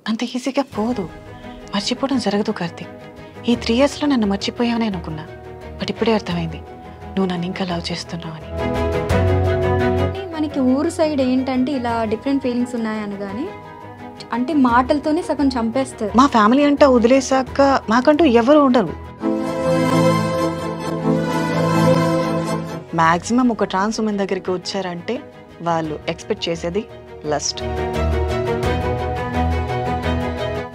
అంత ఈజీగా పోదు. మర్చిపోవడం జరగదు కార్తీక్. ఈ 3 ఇయర్స్లో నన్ను మర్చిపోయావని అనుకున్నా. బట్ ఇప్పుడే అర్థమైంది నువ్వు నన్ను ఇంకా లవ్ చేస్తున్నావు అని. మనకి ఊరు సైడ్ ఏంటంటే ఇలా డిఫరెంట్ ఫీలింగ్స్ ఉన్నాయనగానే అంటే మాటలతోనే సగం చంపేస్తారు. మా ఫ్యామిలీ అంతా వదిలేసాక మాకంటూ ఎవరు ఉండరు. మ్యాక్సిమం ఒక ట్రాన్స్ ఉమెన్ దగ్గరికి వచ్చారంటే వాళ్ళు ఎక్స్పెక్ట్ చేసేది లస్ట్.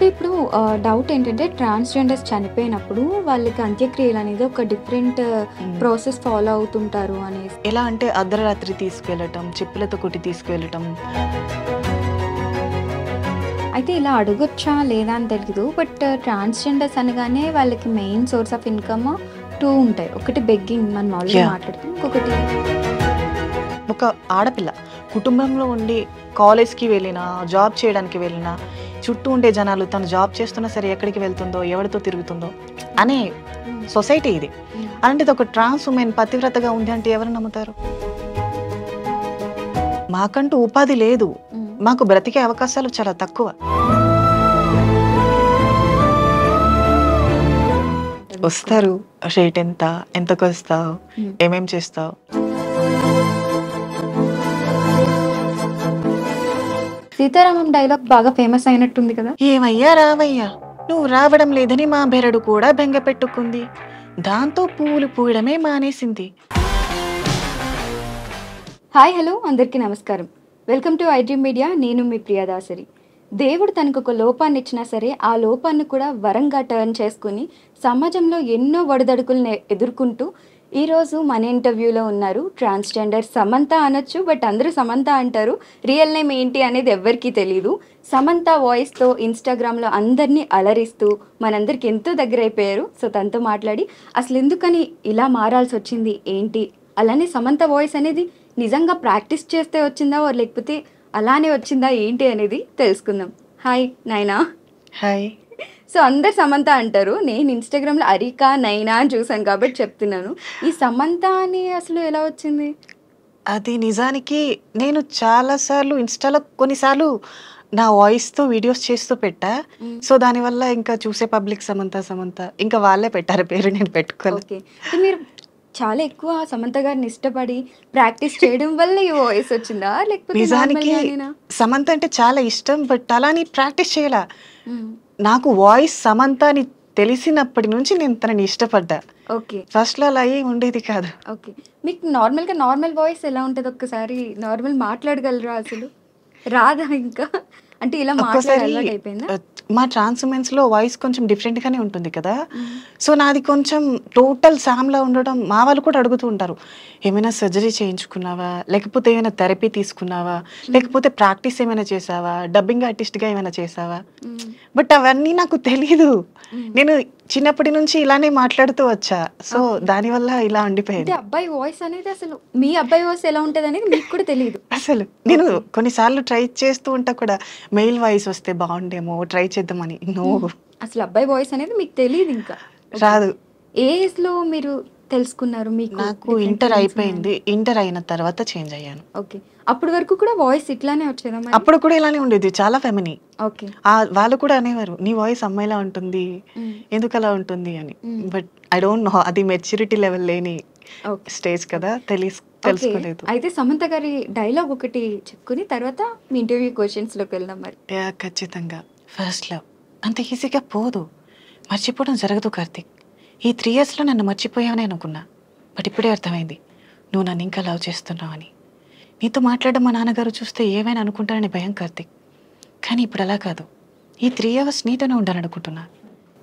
ఇప్పుడు డౌట్ ఏంటంటే ట్రాన్స్జెండర్స్ చనిపోయినప్పుడు వాళ్ళకి అంత్యక్రియలు అనేది ఒక డిఫరెంట్ ప్రాసెస్ ఫాలో అవుతుంటారు అనేసి. ఎలా అంటే అర్ధరాత్రి తీసుకెళ్ళటం, చెప్పులతో కొట్టి తీసుకెళ్ళటం. అయితే ఇలా అడగొచ్చా లేదా అని తెలియదు. బట్ ట్రాన్స్జెండర్స్ అనగానే వాళ్ళకి మెయిన్ సోర్స్ ఆఫ్ ఇన్కమ్ 2 ఉంటాయి. ఒకటి బెగ్గింగ్, మనం ఆల్రెడీ మాట్లాడుతాం. ఇంకొకటి ఒక ఆడపిల్ల కుటుంబంలో ఉండి కాలేజ్కి వెళ్ళినా, జాబ్ చేయడానికి వెళ్ళినా, చుట్టూ ఉండే జనాలు తను జాబ్ చేస్తున్నా సరే ఎక్కడికి వెళ్తుందో, ఎవరితో తిరుగుతుందో అనే సొసైటీ ఇది. అలాంటిది ఒక ట్రాన్స్ ఉమెన్ పతివ్రతగా ఉంది అంటే ఎవరు నమ్ముతారు? మాకంటూ ఉపాధి లేదు, మాకు బ్రతికే అవకాశాలు చాలా తక్కువ. వస్తారు, రేట్ ఎంత, ఎంతకు వస్తావు, ఏమేం చేస్తావు. సీతారామం డైలాగ్ బాగా ఫేమస్ అయినట్టుంది కదా. ఏమయ్యా రావయ్యా, నువ్వు రావడం లేదని మా బెరడు కూడా బెంగ పెట్టుకుంది, దాంతో పూలు పూయడమే మానేసింది. హాయ్ హలో అందరికీ నమస్కారం. Welcome to iDream media. నేను మీ ప్రియదాసరి. దేవుడు తనకు ఒక లోపాన్ని ఇచ్చినా సరే ఆ లోపాన్ని కూడా వరంగా టర్న్ చేసుకుని సమాజంలో ఎన్నో ఒడిదడుకులను ఎదుర్కొంటూ ఈరోజు మన ఇంటర్వ్యూలో ఉన్నారు ట్రాన్స్జెండర్ సమంత అనొచ్చు. బట్ అందరూ సమంత అంటారు. రియల్ నేమ్ ఏంటి అనేది ఎవ్వరికీ తెలియదు. సమంత వాయిస్తో ఇన్స్టాగ్రామ్లో అందరినీ అలరిస్తూ మనందరికి ఎంతో దగ్గర అయిపోయారు. సో తనతో మాట్లాడి అసలు ఎందుకని ఇలా మారాల్సి వచ్చింది ఏంటి, అలానే సమంత వాయిస్ అనేది నిజంగా ప్రాక్టీస్ చేస్తే వచ్చిందా లేకపోతే అలానే వచ్చిందా ఏంటి అనేది తెలుసుకుందాం. హాయ్ నైనా. హాయ్. సో అందరు సమంత అంటారు. నేను ఇన్స్టాగ్రామ్లో అరికా నైనా అని చూసాను కాబట్టి చెప్తున్నాను. ఈ సమంత అని అసలు ఎలా వచ్చింది? అది నిజానికి నేను చాలాసార్లు ఇన్స్టాలో కొన్నిసార్లు నా వాయిస్తో వీడియోస్ చేస్తూ పెట్టా. సో దానివల్ల ఇంకా చూసే పబ్లిక్ సమంత సమంత ఇంకా వాళ్ళే పెట్టారు పేరు, నేను పెట్టుకోలేదు. ఓకే, మీరు చాలా ఎక్కువ సమంత గారిని ఇష్టపడి ప్రాక్టీస్ చేయడం వల్ల ఈ వాయిస్ వచ్చిందా లేకపోతే నిజానికి సమంత అంటే చాలా ఇష్టం, బట్ అలాని ప్రాక్టీస్ చేయాల. నాకు వాయిస్ సమంత అని తెలిసినప్పటి నుంచి నేను తనని ఇష్టపడ్డా. ఓకే, ఫస్ట్లో అలా అయ్యి ఉండేది కాదు. ఓకే, మీకు నార్మల్గా నార్మల్ వాయిస్ ఎలా ఉంటుంది? ఒక్కసారి నార్మల్ మాట్లాడగలరా? అసలు రాదా ఇంకా? అంటే ఇలా మాట్లాడాలి అయిపోయిందా? మా ట్రాన్స్ ఉమెన్స్ లో వాయిస్ కొంచెం డిఫరెంట్ గానే ఉంటుంది కదా. సో నాది కొంచెం టోటల్ సామ్లా ఉండడం మా వాళ్ళు కూడా అడుగుతూ ఉంటారు, ఏమైనా సర్జరీ చేయించుకున్నావా, లేకపోతే ఏమైనా థెరపీ తీసుకున్నావా, లేకపోతే ప్రాక్టీస్ ఏమైనా చేసావా, డబ్బింగ్ ఆర్టిస్ట్ గా ఏమైనా చేసావా. బట్ అవన్నీ నాకు తెలీదు. నేను చిన్నప్పటి నుంచి ఇలానే మాట్లాడుతూ వచ్చా. సో దానివల్ల ఇలా ఉండిపోయింది. అబ్బాయి వాయిస్ అనేది అసలు మీ అబ్బాయి వాయిస్ ఎలా ఉంటది అనేది మీకు కూడా తెలియదు అసలు. నేను కొన్నిసార్లు ట్రై చేస్తూ ఉంటా కూడా, మెయిల్ వాయిస్ వస్తే బాగుండేమో ట్రై చేద్దామని. నో, అసలు అబ్బాయి వాయిస్ అనేది మీకు తెలియదు, ఇంకా రాదు. ఏ ఏజ్ లో మీరు తెలుసుకున్నారు? మీకు నాకు ఇంటర్ అయిపోయింది. ఇంటర్ అయిన తర్వాత చేంజ్ అయ్యాను. ఓకే, అప్పటి వరకు కూడా వాయిస్ ఇట్లానే వచ్చేదా? అప్పుడు కూడా ఇలానే ఉండేది, చాలా ఫెమిని. ఓకే, వాళ్ళు కూడా అనేవారు నీ వాయిస్ అమ్మాయిలా ఉంటుంది, ఎందుకు అలా ఉంటుంది అని. బట్ ఐ డోంట్ నో, అది మెచ్యూరిటీ లెవెల్ లేని స్టేజ్ కదా, తెలుసుకోలేదు. అయితే సమంత గారి డైలాగ్ ఒకటి చెప్పుకుని తర్వాత మీ ఇంటర్వ్యూ క్వశ్చన్స్ లోకి వెళ్దాం. మరి ఖచ్చితంగా. ఫస్ట్ లవ్ అంత ఈజీగా పోదు, మర్చిపోవడం జరగదు కార్తీక్. ఈ 3 ఇయర్స్లో నన్ను మర్చిపోయావని అనుకున్నా. బట్ ఇప్పుడే అర్థమైంది నువ్వు నన్ను ఇంకా లవ్ చేస్తున్నావు అని. నీతో మాట్లాడడం మా నాన్నగారు చూస్తే ఏమైనా అనుకుంటారని భయం కార్తీక్. కానీ ఇప్పుడు అలా కాదు. ఈ 3 అవర్స్ నీతోనే ఉండాలనుకుంటున్నా.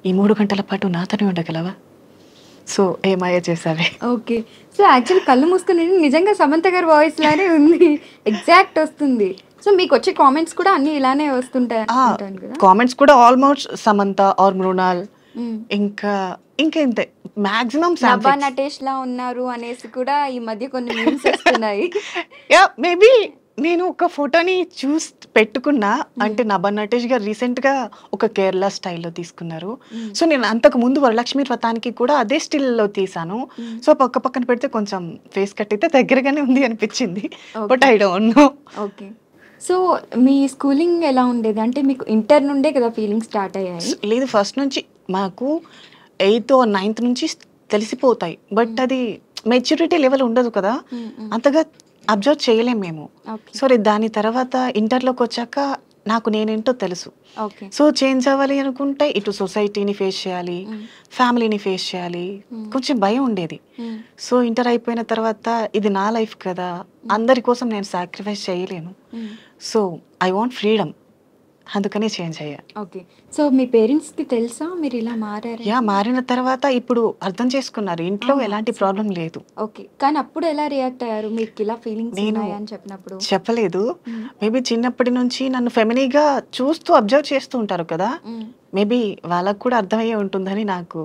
ఈ 3 గంటల పాటు నాతోనే ఉండగలవా? సో ఏమాయ చేసావే. ఓకే, సో యాక్చువల్ కళ్ళు మూసుకుని నిజంగా సమంత గారి వాయిస్ లానే ఉంది, ఎగ్జాక్ట్ వస్తుంది. సో మీకు వచ్చే కామెంట్స్ కూడా అన్ని ఇలానే వస్తుంటాయి? కామెంట్స్ కూడా ఆల్మోస్ట్ సమంత ఆర్ మృణాల్, ఇంకా ఇంతే మాక్సిమం నభా నటేష్ లా ఉన్నారు అనేసి కూడా ఈ మధ్య కొన్ని మీమ్స్ వస్తున్నాయి. యా, మేబీ నేను ఒక ఫోటోని చూసి పెట్టుకున్నా. అంటే నభా నటేష్ గారు రీసెంట్ గా ఒక కేరళ స్టైల్లో తీసుకున్నారు. సో నేను అంతకు ముందు వరలక్ష్మి వ్రతానికి కూడా అదే స్టిల్లో తీసాను. సో పక్క పక్కన పెడితే కొంచెం ఫేస్ కట్ అయితే దగ్గరగానే ఉంది అనిపించింది. But I don't know. Okay, so me schooling ఎలా ఉండేది? అంటే మీకు ఇంటర్ నుండే కదా ఫీలింగ్స్ స్టార్ట్ అయ్యాయి? లేదు, ఫస్ట్ నుంచి మాకు 8th or 9th నుంచి తెలిసిపోతాయి. బట్ అది మెచ్యూరిటీ లెవెల్ ఉండదు కదా, అంతగా అబ్జర్వ్ చేయలేం మేము. ఓకే. సో దాని తర్వాత ఇంటర్లోకి వచ్చాక నాకు నేనేంటో తెలుసు. ఓకే. సో చేంజ్ అవ్వాలి అనుకుంటే ఇటు సొసైటీని ఫేస్ చేయాలి, ఫ్యామిలీని ఫేస్ చేయాలి, కొంచెం భయం ఉండేది. సో ఇంటర్ అయిపోయిన తర్వాత ఇది నా లైఫ్ కదా, అందరి కోసం నేను సాక్రిఫైస్ చేయలేను. సో ఐ వాంట్ ఫ్రీడమ్, అందుకనే చేంజ్ అయ్యా. ఓకే. సో మీ పేరెంట్స్కి తెలుసా మీరు ఇలా మారారు? మారిన తర్వాత ఇప్పుడు అర్థం చేసుకున్నారు, ఇంట్లో ఎలాంటి ప్రాబ్లం లేదు. ఓకే. కానీ అప్పుడు ఎలా రియాక్ట్ అయ్యారు మీకు ఇలా ఫీలింగ్స్ నేను ఉన్నాయని చెప్పినప్పుడు? చెప్పలేదు. మేబీ చిన్నప్పటి నుంచి నన్ను ఫెమినీగా చూస్తూ అబ్జర్వ్ చేస్తూ ఉంటారు కదా, మేబీ వాళ్ళకు కూడా అర్థమయ్యే ఉంటుందని నాకు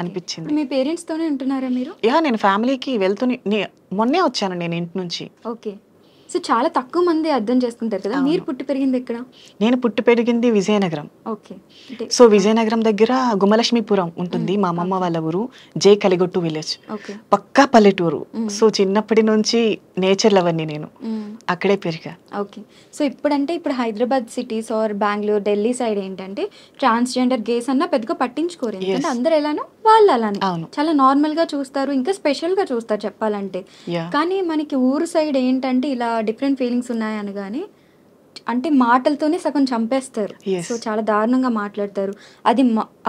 అనిపించింది. మీ పేరెంట్స్ తోనే ఉంటున్నారా మీరు? నేను ఫ్యామిలీకి మొన్నే వచ్చాను నేను ఇంటి నుంచి. ఓకే. సో చాలా తక్కువ మంది అర్థం చేసుకుంటారు కదా. మీరు పుట్టి పెరిగింది ఎక్కడ? నేను పుట్టి పెరిగింది విజయనగరం. ఓకే. సో విజయనగరం దగ్గర గుమ్మలక్ష్మీపురం ఉంటుంది, మా అమ్మమ్మ వాళ్ళ ఊరు. జే కలిగొట్టు విలేజ్, ఓకే. పక్కా పల్లెటూరు. సో చిన్నప్పటి నుంచి నేచర్ లవర్ని నేను, అక్కడే పెరిగా. ఓకే. సో ఇప్పుడు Hyderabad cities or Bengaluru, Delhi side ఏంటంటే ట్రాన్స్జెండర్ గేస్ అన్న పెద్దగా పట్టించుకోరు. ఎందుకంటే అందరు ఎలానో వాళ్ళు అలానే చాలా నార్మల్ గా చూస్తారు, ఇంకా స్పెషల్ గా చూస్తారు చెప్పాలంటే. కానీ మనకి ఊరు సైడ్ ఏంటంటే ఇలా డిఫరెంట్ ఫీలింగ్స్ ఉన్నాయనగానే అంటే మాటలతోనే సగం చంపేస్తారు. సో చాలా దారుణంగా మాట్లాడతారు. అది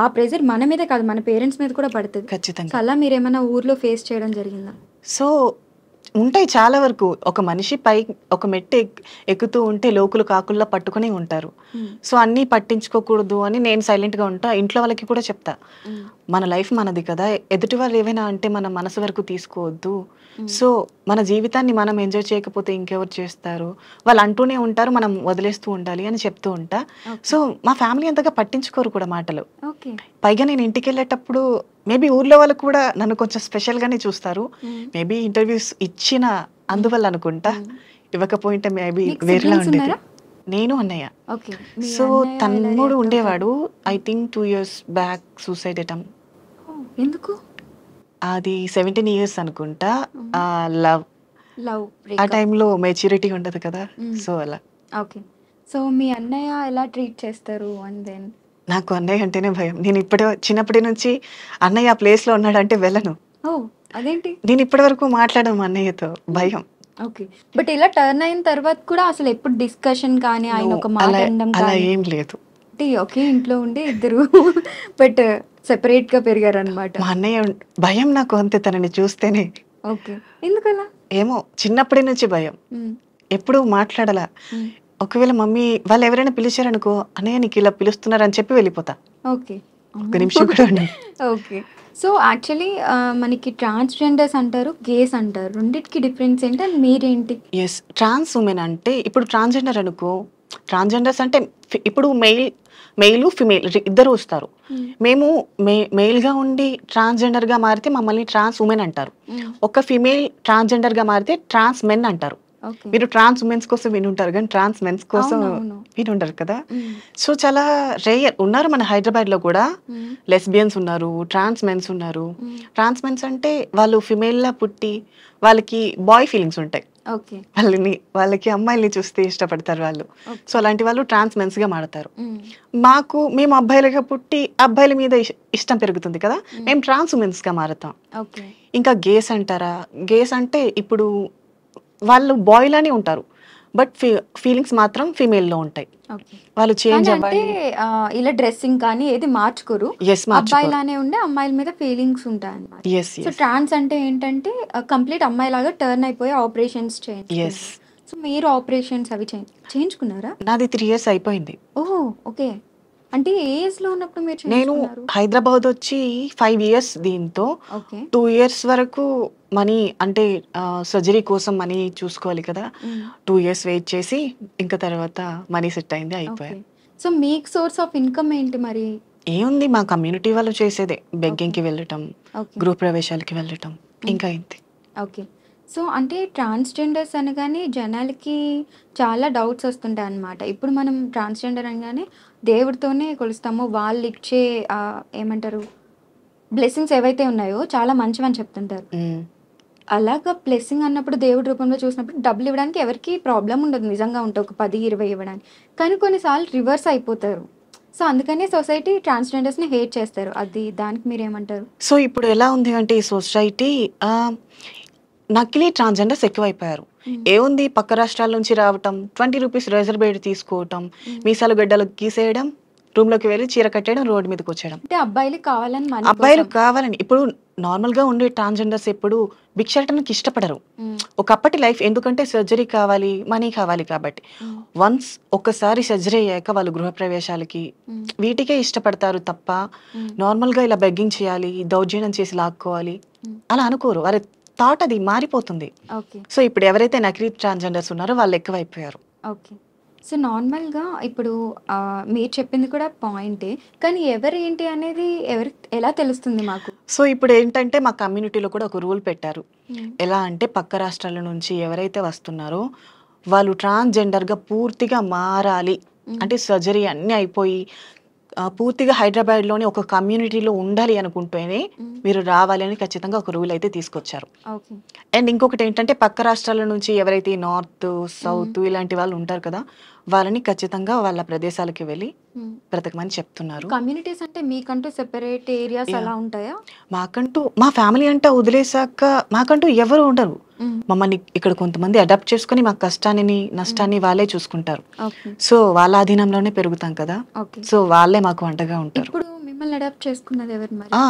ఆ ప్రెజర్ మన మీదే కాదు, మన పేరెంట్స్ మీద కూడా పడుతుంది ఖచ్చితంగా. అలా మీరు ఏమైనా ఊర్లో ఫేస్ చేయడం జరిగిందా? సో ఉంటాయి చాలా వరకు. ఒక మనిషి ఒక మెట్టు ఎక్కుతూ ఉంటే లోకులు కాకుల్లా పట్టుకుని ఉంటారు. సో అన్నీ పట్టించుకోకూడదు అని నేను సైలెంట్గా ఉంటా. ఇంట్లో వాళ్ళకి కూడా చెప్తా, మన లైఫ్ మనది కదా, ఎదుటి వాళ్ళు ఏవైనా అంటే మన మనసు వరకు తీసుకోవద్దు. సో మన జీవితాన్ని మనం ఎంజాయ్ చేయకపోతే ఇంకెవరు చేస్తారు, వాళ్ళు అంటూనే ఉంటారు, మనం వదిలేస్తూ ఉండాలి అని చెప్తూ ఉంటా. సో మా ఫ్యామిలీ అంతగా పట్టించుకోరు కూడా మాటలు. పైగా నేను ఇంటికి వెళ్ళేటప్పుడు మేబీ ఊర్లో వాళ్ళు కూడా నన్ను కొంచెం స్పెషల్గానే చూస్తారు. మేబీ ఇంటర్వ్యూస్ ఇచ్చిన అందువల్ల అనుకుంటా, ఇవ్వకపోయింటే మేబీ వేరేలా ఉండేది. నేను అన్నయ్య. సో తమ్ముడు ఉండేవాడు, I think 2 years back suicide attempt. ఎందుకు? అది 17 years అనుకుంటా. లవ్ ఆ టైంలో మెచ్యూరిటీ ఉండదు కదా, సో అలా. ఓకే. సో మీ అన్నయ్య ఎలా ట్రీట్ చేస్తారు? అండ్ దెన్ నాకు అన్నయ్య అంటేనే భయం. నేను చిన్నప్పటి నుంచి అన్నయ్య ఆ ప్లేస్లో ఉన్నాడంటే వెళ్ళను. అదేంటి? నేను ఇప్పటి వరకు మాట్లాడను అన్నయ్యతో, భయం. ఓకే. బట్ ఇలా టర్న్ అయిన తర్వాత కూడా అసలు ఎప్పుడు డిస్కషన్ కానీ ఆయన ఒక మాట అనడం అలా ఏం లేదు. ఒకే ఇంట్లో ఉండే ఇద్దరు బట్ సెపరేట్ గా పెరిగారు అనమాట. మా అన్నయ్య భయం నాకు అంతే, తనని చూస్తేనే. ఓకే. ఎందుకలా? ఏమో చిన్నప్పటి నుంచి భయం, ఎప్పుడు మాట్లాడాల. ఒకవేళ మమ్మీ వాళ్ళు ఎవరైనా పిలిచారనుకో, అన్నయ్య నీకు ఇలా పిలుస్తున్నారు అని చెప్పి వెళ్ళిపోతా. ఓకే. ఒక నిమిషం కూడా. ఓకే. సో యాక్చువల్లీ మనకి ట్రాన్స్జెండర్స్ అంటారు, గేస్ అంటారు, రెండింటికి డిఫరెన్స్ ఏంటి అండ్ మీరేంటి? ఎస్, ట్రాన్స్ ఉమెన్ అంటే ఇప్పుడు ట్రాన్స్జెండర్ అనుకో, ట్రాన్స్జెండర్స్ అంటే ఇప్పుడు మెయిల్ ఫిమేల్ ఇద్దరు వస్తారు. మేము మెయిల్గా ఉండి ట్రాన్స్జెండర్గా మారితే మమ్మల్ని ట్రాన్స్ ఉమెన్ అంటారు. ఒక ఫిమేల్ ట్రాన్స్జెండర్గా మారితే ట్రాన్స్ మెన్ అంటారు. మీరు ట్రాన్స్ ఉమెన్స్ కోసం వినుంటారు కానీ ట్రాన్స్ మెన్స్ కోసం వినుంటారు కదా. సో చాలా రేయర్ ఉన్నారు మన హైదరాబాద్ లో కూడా. లెస్బియన్స్ ఉన్నారు, ట్రాన్స్ మెన్స్ ఉన్నారు. ట్రాన్స్ మెన్స్ అంటే వాళ్ళు ఫిమేల్ లా పుట్టి వాళ్ళకి బాయ్ ఫీలింగ్స్ ఉంటాయి, వాళ్ళకి అమ్మాయిల్ని చూస్తే ఇష్టపడతారు వాళ్ళు. సో అలాంటి వాళ్ళు ట్రాన్స్ మెన్స్ గా మాడతారు. మేము అబ్బాయిలుగా పుట్టి అబ్బాయిల మీద ఇష్టం పెరుగుతుంది కదా, మేము ట్రాన్స్ ఉమెన్స్ గా మారుతాం. ఇంకా గేస్ అంటారా, గేస్ అంటే ఇప్పుడు వాళ్ళు బాయ్ లానే ఉంటారు బట్ ఫీలింగ్స్ మాత్రం ఫీమేల్ లో ఉంటాయి. వాళ్ళు చేంజ్ అవ్వాలి, ఇలా డ్రెస్సింగ్ కానీ ఏది మార్చుకోరు, అబ్బాయిలానే ఉండే అమ్మాయిల మీద ఫీలింగ్స్ ఉంటాయి అన్నమాట. సో ట్రాన్స్ అంటే ఏంటంటే కంప్లీట్ అమ్మాయి లాగా టర్న్ అయిపోయి ఆపరేషన్స్ చేయండి. సో మీరు ఆపరేషన్స్ అవి చేయించుకున్నారా? నాది 3 years అయిపోయింది. ఓకే. అంటే ఏజ్ లో ఉన్నప్పుడు మీరు? నేను హైదరాబాద్ వచ్చి 5 years, దీంతో 2 years వరకు మనీ అంటే సర్జరీ కోసం మనీ చూసుకోవాలి కదా, 2 years వెయిట్ చేసి ఇంకా తర్వాత మనీ సెట్ అయింది, అయిపోయాయి. సో మీకు సోర్స్ ఆఫ్ ఇన్కమ్ ఏంటి మరి? ఏముంది, మా కమ్యూనిటీ వాళ్ళు చేసేదే బెగ్గింగ్ కి వెళ్ళటం, గృహ ప్రవేశాలకి వెళ్ళటం, ఇంకా ఇంతే. ఓకే. సో అంటే ట్రాన్స్జెండర్స్ అనగానే జనాలకి చాలా డౌట్స్ వస్తుంటాయి అన్నమాట. ఇప్పుడు మనం ట్రాన్స్జెండర్ అనగానే దేవుడితోనే కొలుస్తాము, వాళ్ళు ఇచ్చే ఏమంటారు బ్లెస్సింగ్స్ ఏవైతే ఉన్నాయో చాలా మంచివని చెప్తుంటారు. అలాగా బ్లెస్సింగ్ అన్నప్పుడు దేవుడి రూపంలో చూసినప్పుడు డబ్బులు ఇవ్వడానికి ఎవరికీ ప్రాబ్లం ఉండదు నిజంగా ఉంటే ఒక 10, 20 ఇవ్వడానికి. కానీ కొన్నిసార్లు రివర్స్ అయిపోతారు. సో, అందుకనే సొసైటీ ట్రాన్స్‌జెండర్స్‌ని హేట్ చేస్తారు. దానికి మీరేమంటారు? సో ఇప్పుడు ఎలా ఉంది అంటే ఈ సొసైటీ నకిలీ ట్రాన్స్జెండర్స్ ఎక్కువైపోయారు. హ్మ్. ఏముంది పక్క రాష్ట్రాల నుంచి రావటం, 20 రూపీస్ రిజర్వేట్ తీసుకోవటం, హ్మ్. మీసాలు గడ్డలు గీసేయడం, రూమ్‌లోకి వెళ్ళి చీర కట్టేయడం, రోడ్డు మీదకొచ్చేయడం. అంటే అబ్బాయిలు కావాలని మనీ అబ్బాయిలు కోసం. కావాలని ఇప్పుడు నార్మల్‌గా ఉండే ట్రాన్స్‌జెండర్స్ ఎప్పుడు భిక్షాటనకి ఇష్టపడరు. హ్మ్. ఒకప్పటి లైఫ్ ఎందుకంటే సర్జరీ కావాలి, మనీ కావాలి కాబట్టి. హ్మ్. వన్స్ ఒక్కసారి సర్జరీ అయ్యాక వాళ్ళు గృహప్రవేశాలకి హ్మ్. వీటికే ఇష్టపడతారు తప్ప హ్మ్. నార్మల్‌గా ఇలా బెగ్గింగ్ చేయాలి, దౌర్జన్యం చేసి లాక్కోవాలి హ్మ్. అలా అనుకోరు. వారి థాట్ అది మారిపోతుంది. ఓకే. సో ఇప్పుడు ఎవరైతే నకిలీ ట్రాన్స్‌జెండర్స్ ఉన్నారో వాళ్ళు ఎక్కువైపోయారు. ఓకే. సో, నార్మల్‌గా ఇప్పుడు మీరు చెప్పింది కూడా పాయింటే. కానీ ఎవరేంటి అనేది ఎలా తెలుస్తుంది మాకు? సో ఇప్పుడు ఏంటంటే మా కమ్యూనిటీలో కూడా ఒక రూల్ పెట్టారు. హ్మ్. ఎలా అంటే పక్క రాష్ట్రాల నుంచి ఎవరైతే వస్తున్నారో వాళ్ళు ట్రాన్స్‌జెండర్‌గా పూర్తిగా మారాలి. హ్మ్. అంటే సర్జరీ అన్నీ అయిపోయి పూర్తిగా హైదరాబాద్‌లోని ఒక కమ్యూనిటీలో ఉండాలి అనుకుంటేనే హ్మ్. మీరు రావాలి అని ఖచ్చితంగా ఒక రూల్ అయితే తీసుకొచ్చారు. ఓకే. అండ్ ఇంకొకటి ఏంటంటే పక్క రాష్ట్రాల నుంచి ఎవరైతే నార్త్, హ్మ్. సౌత్ ఇలాంటి వాళ్ళు ఉంటారు కదా! వాళ్ళని ఖచ్చితంగా వాళ్ళ ప్రదేశాలకు వెళ్ళి హ్మ్. బ్రతకమని చెప్తున్నారు. కమ్యూనిటీస్ అంటే మీకంటూ సెపరేట్ ఏరియాస్ యాహ్! అలా ఉంటాయా? మాకంటూ మా ఫ్యామిలీ అంతా వదిలేసాక మాకంటూ ఎవరు ఉండరు. హ్మ్. మమ్మల్ని ఇక్కడ కొంతమంది అడాప్ట్ చేసుకొని మా కష్టాన్ని, హ్మ్. నష్టాన్ని వాళ్ళే చూసుకుంటారు. ఓకే. సో వాళ్ళ అధీనంలోనే పెరుగుతాం కదా! ఓకే. సో వాళ్ళే మాకు అండగా ఉంటారు. ఇప్పుడు మిమ్మల్ని అడాప్ట్ చేసుకున్నది ఎవరు మరి? ఆ!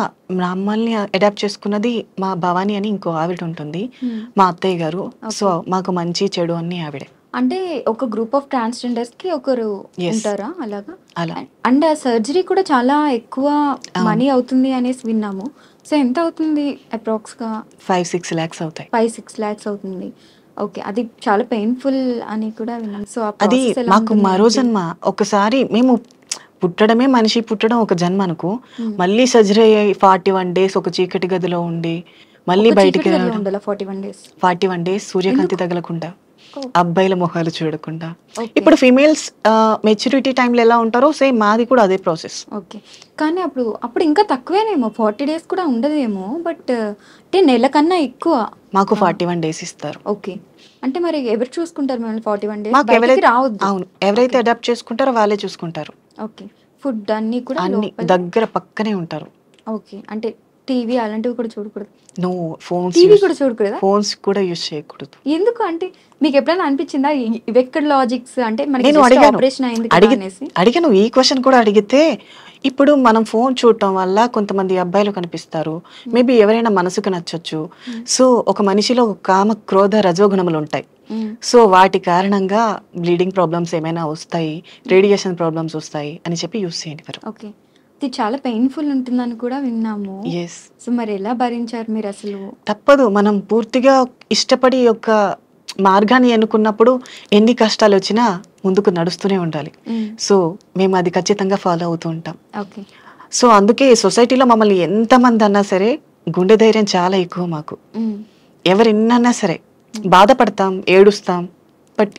మమ్మల్ని అడాప్ట్ చేసుకున్నది మా భవాని అని ఇంకో ఆవిడ ఉంటుంది. హ్మ్. మా అత్తయ్య గారు. So okay. మాకు మంచి, చెడు అన్నీ ఆవిడే. అంటే ఒక గ్రూప్ ఆఫ్ ట్రాన్స్‌జెండర్స్‌కి ఒకరు యెస్. ఉంటారా అలాగా? అలా. అండ్ ఆ సర్జరీ కూడా చాలా ఎక్కువ అవును. మనీ అవుతుంది అనేసి విన్నాము. సో, ఎంత అవుతుంది అప్రాక్స్‌గా? 5, 6 లాక్స్ అవుతాయి. 5, 6 లాక్స్ అవుతుంది. ఓకే. అది చాలా పెయిన్‌ఫుల్ అని కూడా విన్నాం. సో, ఆ అది ప్రాసెస్ ఎలా మాకు ఉంటుంది? మరో ఏంటి? జన్మ. ఒకసారి మేము పుట్టడమే మనిషి పుట్టడం ఒక జన్మ అనుకో. హ్మ్. మళ్ళీ సర్జరీ అయ్యి 41 డేస్ ఒక చీకటి గదిలో ఉండి, మళ్ళీ ఒక బయటికి చీకటి గదిలో రావడం. ఉండాలా 41 డేస్? 41 డేస్ సూర్యకాంతి ఎందుకు? తగలకుండా, ఓహ్! అబ్బాయిల మొహాలు చూడకుండా. ఓకే. ఇప్పుడు ఫీమేల్స్ మెచ్యూరిటీ టైమ్‌లో ఎలా ఉంటారో సేమ్ మాది కూడా అదే ప్రాసెస్. ఓకే. కానీ అప్పుడు ఇంకా తక్కువేనేమో 40 డేస్ కూడా ఉండదేమో. బట్ అంటే నెల కన్నా ఎక్కువ. మాకు ఆ! 41 డేస్ ఇస్తారు. ఓకే. అంటే మరి ఎవరు చూసుకుంటారు మిమ్మల్ని 41 డేస్? మాకు బయటికి రావద్దు. అవును. ఎవరైతే ఓకే. అడాప్ట్ చేసుకుంటారో వాళ్ళే చూసుకుంటారు. ఓకే. ఫుడ్ అన్నీ కూడా అన్నీ లోపలే. దగ్గర పక్కనే ఉంటారు. ఓకే. అంటే టీవీ అలాంటివి కూడా చూడకూడదు. నో టీవీ కూడా చూడకూడదా? ఫోన్స్ కూడా యూజ్ చేయకూడదు. ఎందుకు? అంటే మీకెప్పుడైనా అనిపిచ్చిందా? ఇవెక్కడ లాజిక్స్ అంటే మనకి నేను జస్ట్ అడిగాను. ఆపరేషన్ అయింది కదా అడిగి అనేసి? అడిగాను. ఈ క్వెషన్ కూడా అడిగితే, ఇప్పుడు మనం ఫోను చూడటం వల్ల కొంతమంది అబ్బాయిలు కనిపిస్తారు. హ్మ్. మేబీ ఎవరైనా మనసుకు నచ్చొచ్చు. హ్మ్. సో, ఒక మనిషిలో కామ, క్రోధ, రజోగుణములుంటాయి. హ్మ్. సో, వాటి కారణంగా బ్లీడింగ్ ప్రాబ్లమ్స్ ఏమైనా వస్తాయి, హ్మ్. రేడియేషన్ ప్రాబ్లమ్స్ వస్తాయి అని చెప్పి యూజ్ చేయనివ్వరు. ఓకే. ఇది చాలా పెయిన్‌ఫుల్ ఉంటుందని కూడా విన్నాము. యెస్. సో, మరెలా భరించారు మీరసలు? తప్పదు. మనం పూర్తిగా ఇష్టపడి ఒక మార్గాన్ని ఎన్నుకున్నప్పుడు ఎన్ని కష్టాలొచ్చినా ముందుకు నడుస్తూనే ఉండాలి. హ్మ్. సో, మేము అది ఖచ్చితంగా ఫాలో అవుతూ ఉంటాం. ఓకే. సో, అందుకే సొసైటీలో మమ్మల్ని ఎంతమందన్నా సరే, గుండె ధైర్యం చాలా ఎక్కువ మాకు. హ్మ్. ఎవరెన్నన్నా సరే, హ్మ్. బాధపడతాం, ఏడుస్తాం. బట్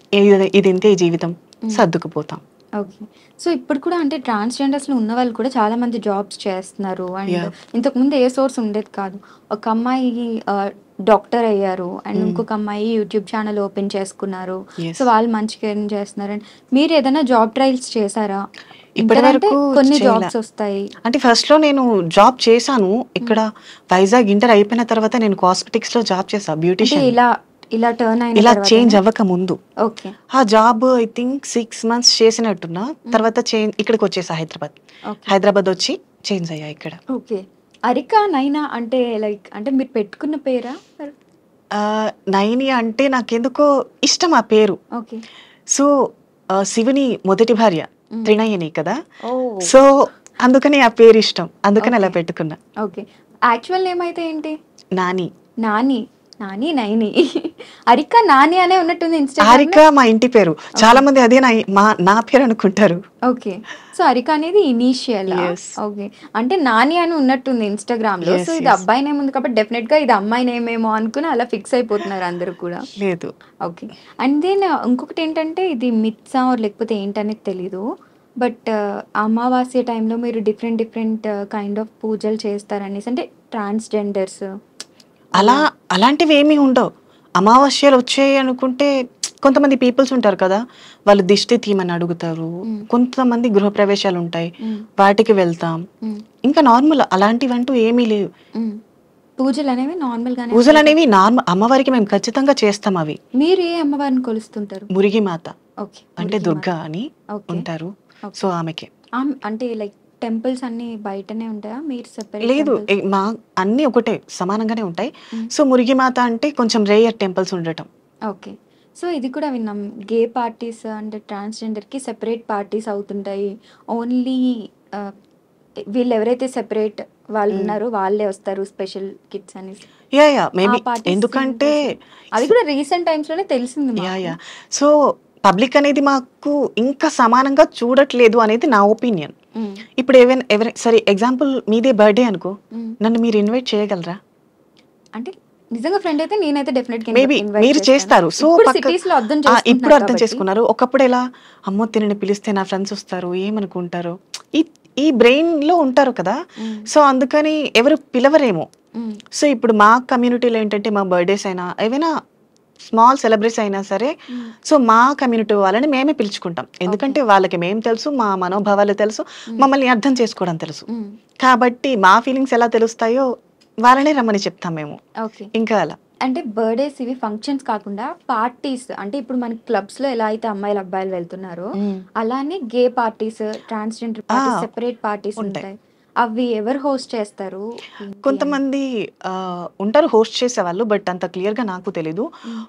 ఇదింతే జీవితం. హ్మ్. సర్దుకుపోతాం. ఓకే. సో, ఇప్పుడు కూడా అంటే ట్రాన్స్‌జెండర్స్‌లో ఉన్నవాళ్ళు కూడా చాలా మంది జాబ్స్ చేస్తున్నారు. And yeah! ఇంతకుముందు ఏ సోర్స్ ఉండేది కాదు. ఒక అమ్మాయి డాక్టర్ అయ్యారు. అండ్ హ్మ్. ఇంకొక అమ్మాయి యూట్యూబ్ ఛానల్ ఓపెన్ చేసుకున్నారు. So, yes. వాళ్ళు మంచిగా ఎర్న్ చేస్తున్నారు. అండ్ మీరేదైనా జాబ్ ట్రయల్స్ చేశారా? ఇప్పటి ఇంటర్ అంటే వరకు కొన్ని చేయలా. జాబ్స్ వస్తాయి. అంటే ఫస్ట్‌లో నేను జాబ్ చేశాను. హ్మ్. ఇక్కడ వైజాగ్ ఇంటర్ అయిపోయిన తర్వాత నేను కాస్మెటిక్స్‌లో జాబ్ చేశా అంటే బ్యూటీషియన్‌ని. ఇలా టర్న్ అయిన ఇలా చేంజ్ తర్వాతనా? అవ్వక ముందు. ఓకే. ఆ జాబ్ ఐ థింక్ 6 మంత్స్ చేసినట్టున్నా. హ్మ్. తర్వాత ఇక్కడికొచ్చేసా హైదరాబాద్. ఓకే. హైదరాబాద్ వచ్చి చేంజ్ అయ్యా ఇక్కడ. ఓకే. అరిక, నైనా అంటే అంటే మీరు పెట్టుకున్న పేరా? నైని అంటే నాకెందుకో ఇష్టం ఆ పేరు. ఓకే. సో, శివుని మొదటి భార్య హ్మ్. త్రినయని కదా! ఓహ్! సో, అందుకని ఆ పేరిష్టం. అందుకని ఓకే. అలా పెట్టుకున్నా. ఓకే. యాక్చువల్ నేమ్ అయితే ఏంటి? నాని. నాని. నాని, నైని. అరిక, నాని అనే ఉన్నట్టుంది హారిక ఇన్‌స్టాగ్రామ్‌లో. మా ఇంటి పేరు. ఓకే. చాలా మంది అదే నా పేరు అనుకుంటారు. ఓకే. సో, అరిక అనేది ఇనీషియలా? యెస్. ఓకే. అంటే నాని అని ఉన్నట్టుంది ఇన్‌స్టాగ్రామ్‌లో. So, yes. ఇది యెస్. అబ్బాయి నేమ్ ఉంది కాబట్టి డెఫినిట్‌గా ఇది అమ్మాయి నేమేమో అనుకుని అలా ఫిక్స్ అయిపోతున్నారు అందరూ కూడా. లేదు. ఓకే. అండ్ దెన్ ఇంకొకటేంటంటే ఇది మిత్సా ఆర్ లేకపోతే ఏంటనేది తెలీదు. బట్ అమావాస్య టైంలో మీరు డిఫరెంట్ డిఫరెంట్ కైండ్ ఆఫ్ పూజలు చేస్తారనేసి అంటే ట్రాన్స్‌జెండర్స్. అలా అలాంటివి ఏమీ ఉండవు. అమావాస్యలు వచ్చాయి అనుకుంటే కొంతమంది పీపుల్స్ ఉంటారు కదా, వాళ్ళు దిష్టి తీయమని అడుగుతారు. కొంతమంది గృహప్రవేశాలు ఉంటాయి, వాటికి వెళ్తాం. ఇంకా నార్మల్ అలాంటివంటూ ఏమీ లేవు. పూజలు అనేవి నార్మల్ గానే పూజలు అనేవి నార్మల్, అమ్మవారికి మేము ఖచ్చితంగా చేస్తాం. అవి మీరు ఏ అమ్మవారిని కొలుస్తుంటారు? మురిగి మాత ఓకే, అంటే దుర్గా అని ఉంటారు. సో ఆమెకే. అంటే లైక్ టెంపుల్స్ అన్ని బయటనే ఉంటాయా, మీరు సెపరేట్? లేదు, మా అన్ని ఒకటే సమానంగానే ఉంటాయి. సో మురిగి మాత అంటే కొంచెం రేయర్ టెంపుల్స్ ఉండటం. ఓకే. సో ఇది కూడా విన్నాం, గే పార్టీస్ అంటే ట్రాన్స్జెండర్కి సెపరేట్ పార్టీస్ అవుతుంటాయి. ఓన్లీ వీళ్ళు ఎవరైతే సెపరేట్ వాళ్ళు ఉన్నారో వాళ్ళే వస్తారు, స్పెషల్ కిట్స్ అని. యా మేబీ ఎందుకంటే అది కూడా రీసెంట్ టైమ్స్ లోనే తెలిసింది. యా సో పబ్లిక్ అనేది మాకు ఇంకా సమానంగా చూడట్లేదు అనేది నా ఒపీనియన్. ఇప్పుడు ఎవరైనా సరే, ఎగ్జాంపుల్ మీదే బర్త్డే అనుకో, నన్ను మీరు ఇన్వైట్ చేయగలరా? అంటే నిజంగా ఫ్రెండ్ అయితే నేనైతే డెఫినెట్ గా మేబీ మీరు చేస్తారు. సో ఇప్పుడు అర్థం చేసుకున్నారు. చేసుకున్నారు. ఒకప్పుడు ఎలా, అమ్మో తినని పిలిస్తే నా ఫ్రెండ్స్ వస్తారు ఏమనుకుంటారు, ఈ బ్రెయిన్ లో ఉంటారు కదా. సో అందుకని ఎవరు పిలవరేమో. సో ఇప్పుడు మా కమ్యూనిటీలో ఏంటంటే, మా బర్త్డేస్ అయినా ఏవైనా స్మాల్ సెలబ్రేట్స్ అయినా సరే, సో మా కమ్యూనిటీ వాళ్ళని మేమే పిలుచుకుంటాం. ఎందుకంటే వాళ్ళకి మేము తెలుసు, మా మనోభావాలు తెలుసు, మమ్మల్ని అర్థం చేసుకోవడం తెలుసు. కాబట్టి మా ఫీలింగ్స్ ఎలా తెలుస్తాయో వాళ్ళనే రమ్మని చెప్తాం మేము. ఇంకా అలా అంటే బర్త్డేస్ ఇవి ఫంక్షన్స్ కాకుండా పార్టీస్, అంటే ఇప్పుడు మనకి క్లబ్స్ లో ఎలా అయితే అమ్మాయిలు అబ్బాయిలు వెళ్తున్నారో అలానే gay parties, transgender parties, separate parties ఉంటాయి. అవి ఎవరు హోస్ట్ చేస్తారు? కొంతమంది ఉంటారు హోస్ట్ చేసేవాళ్ళు, బట్ అంత క్లియర్ గా నాకు తెలీదు.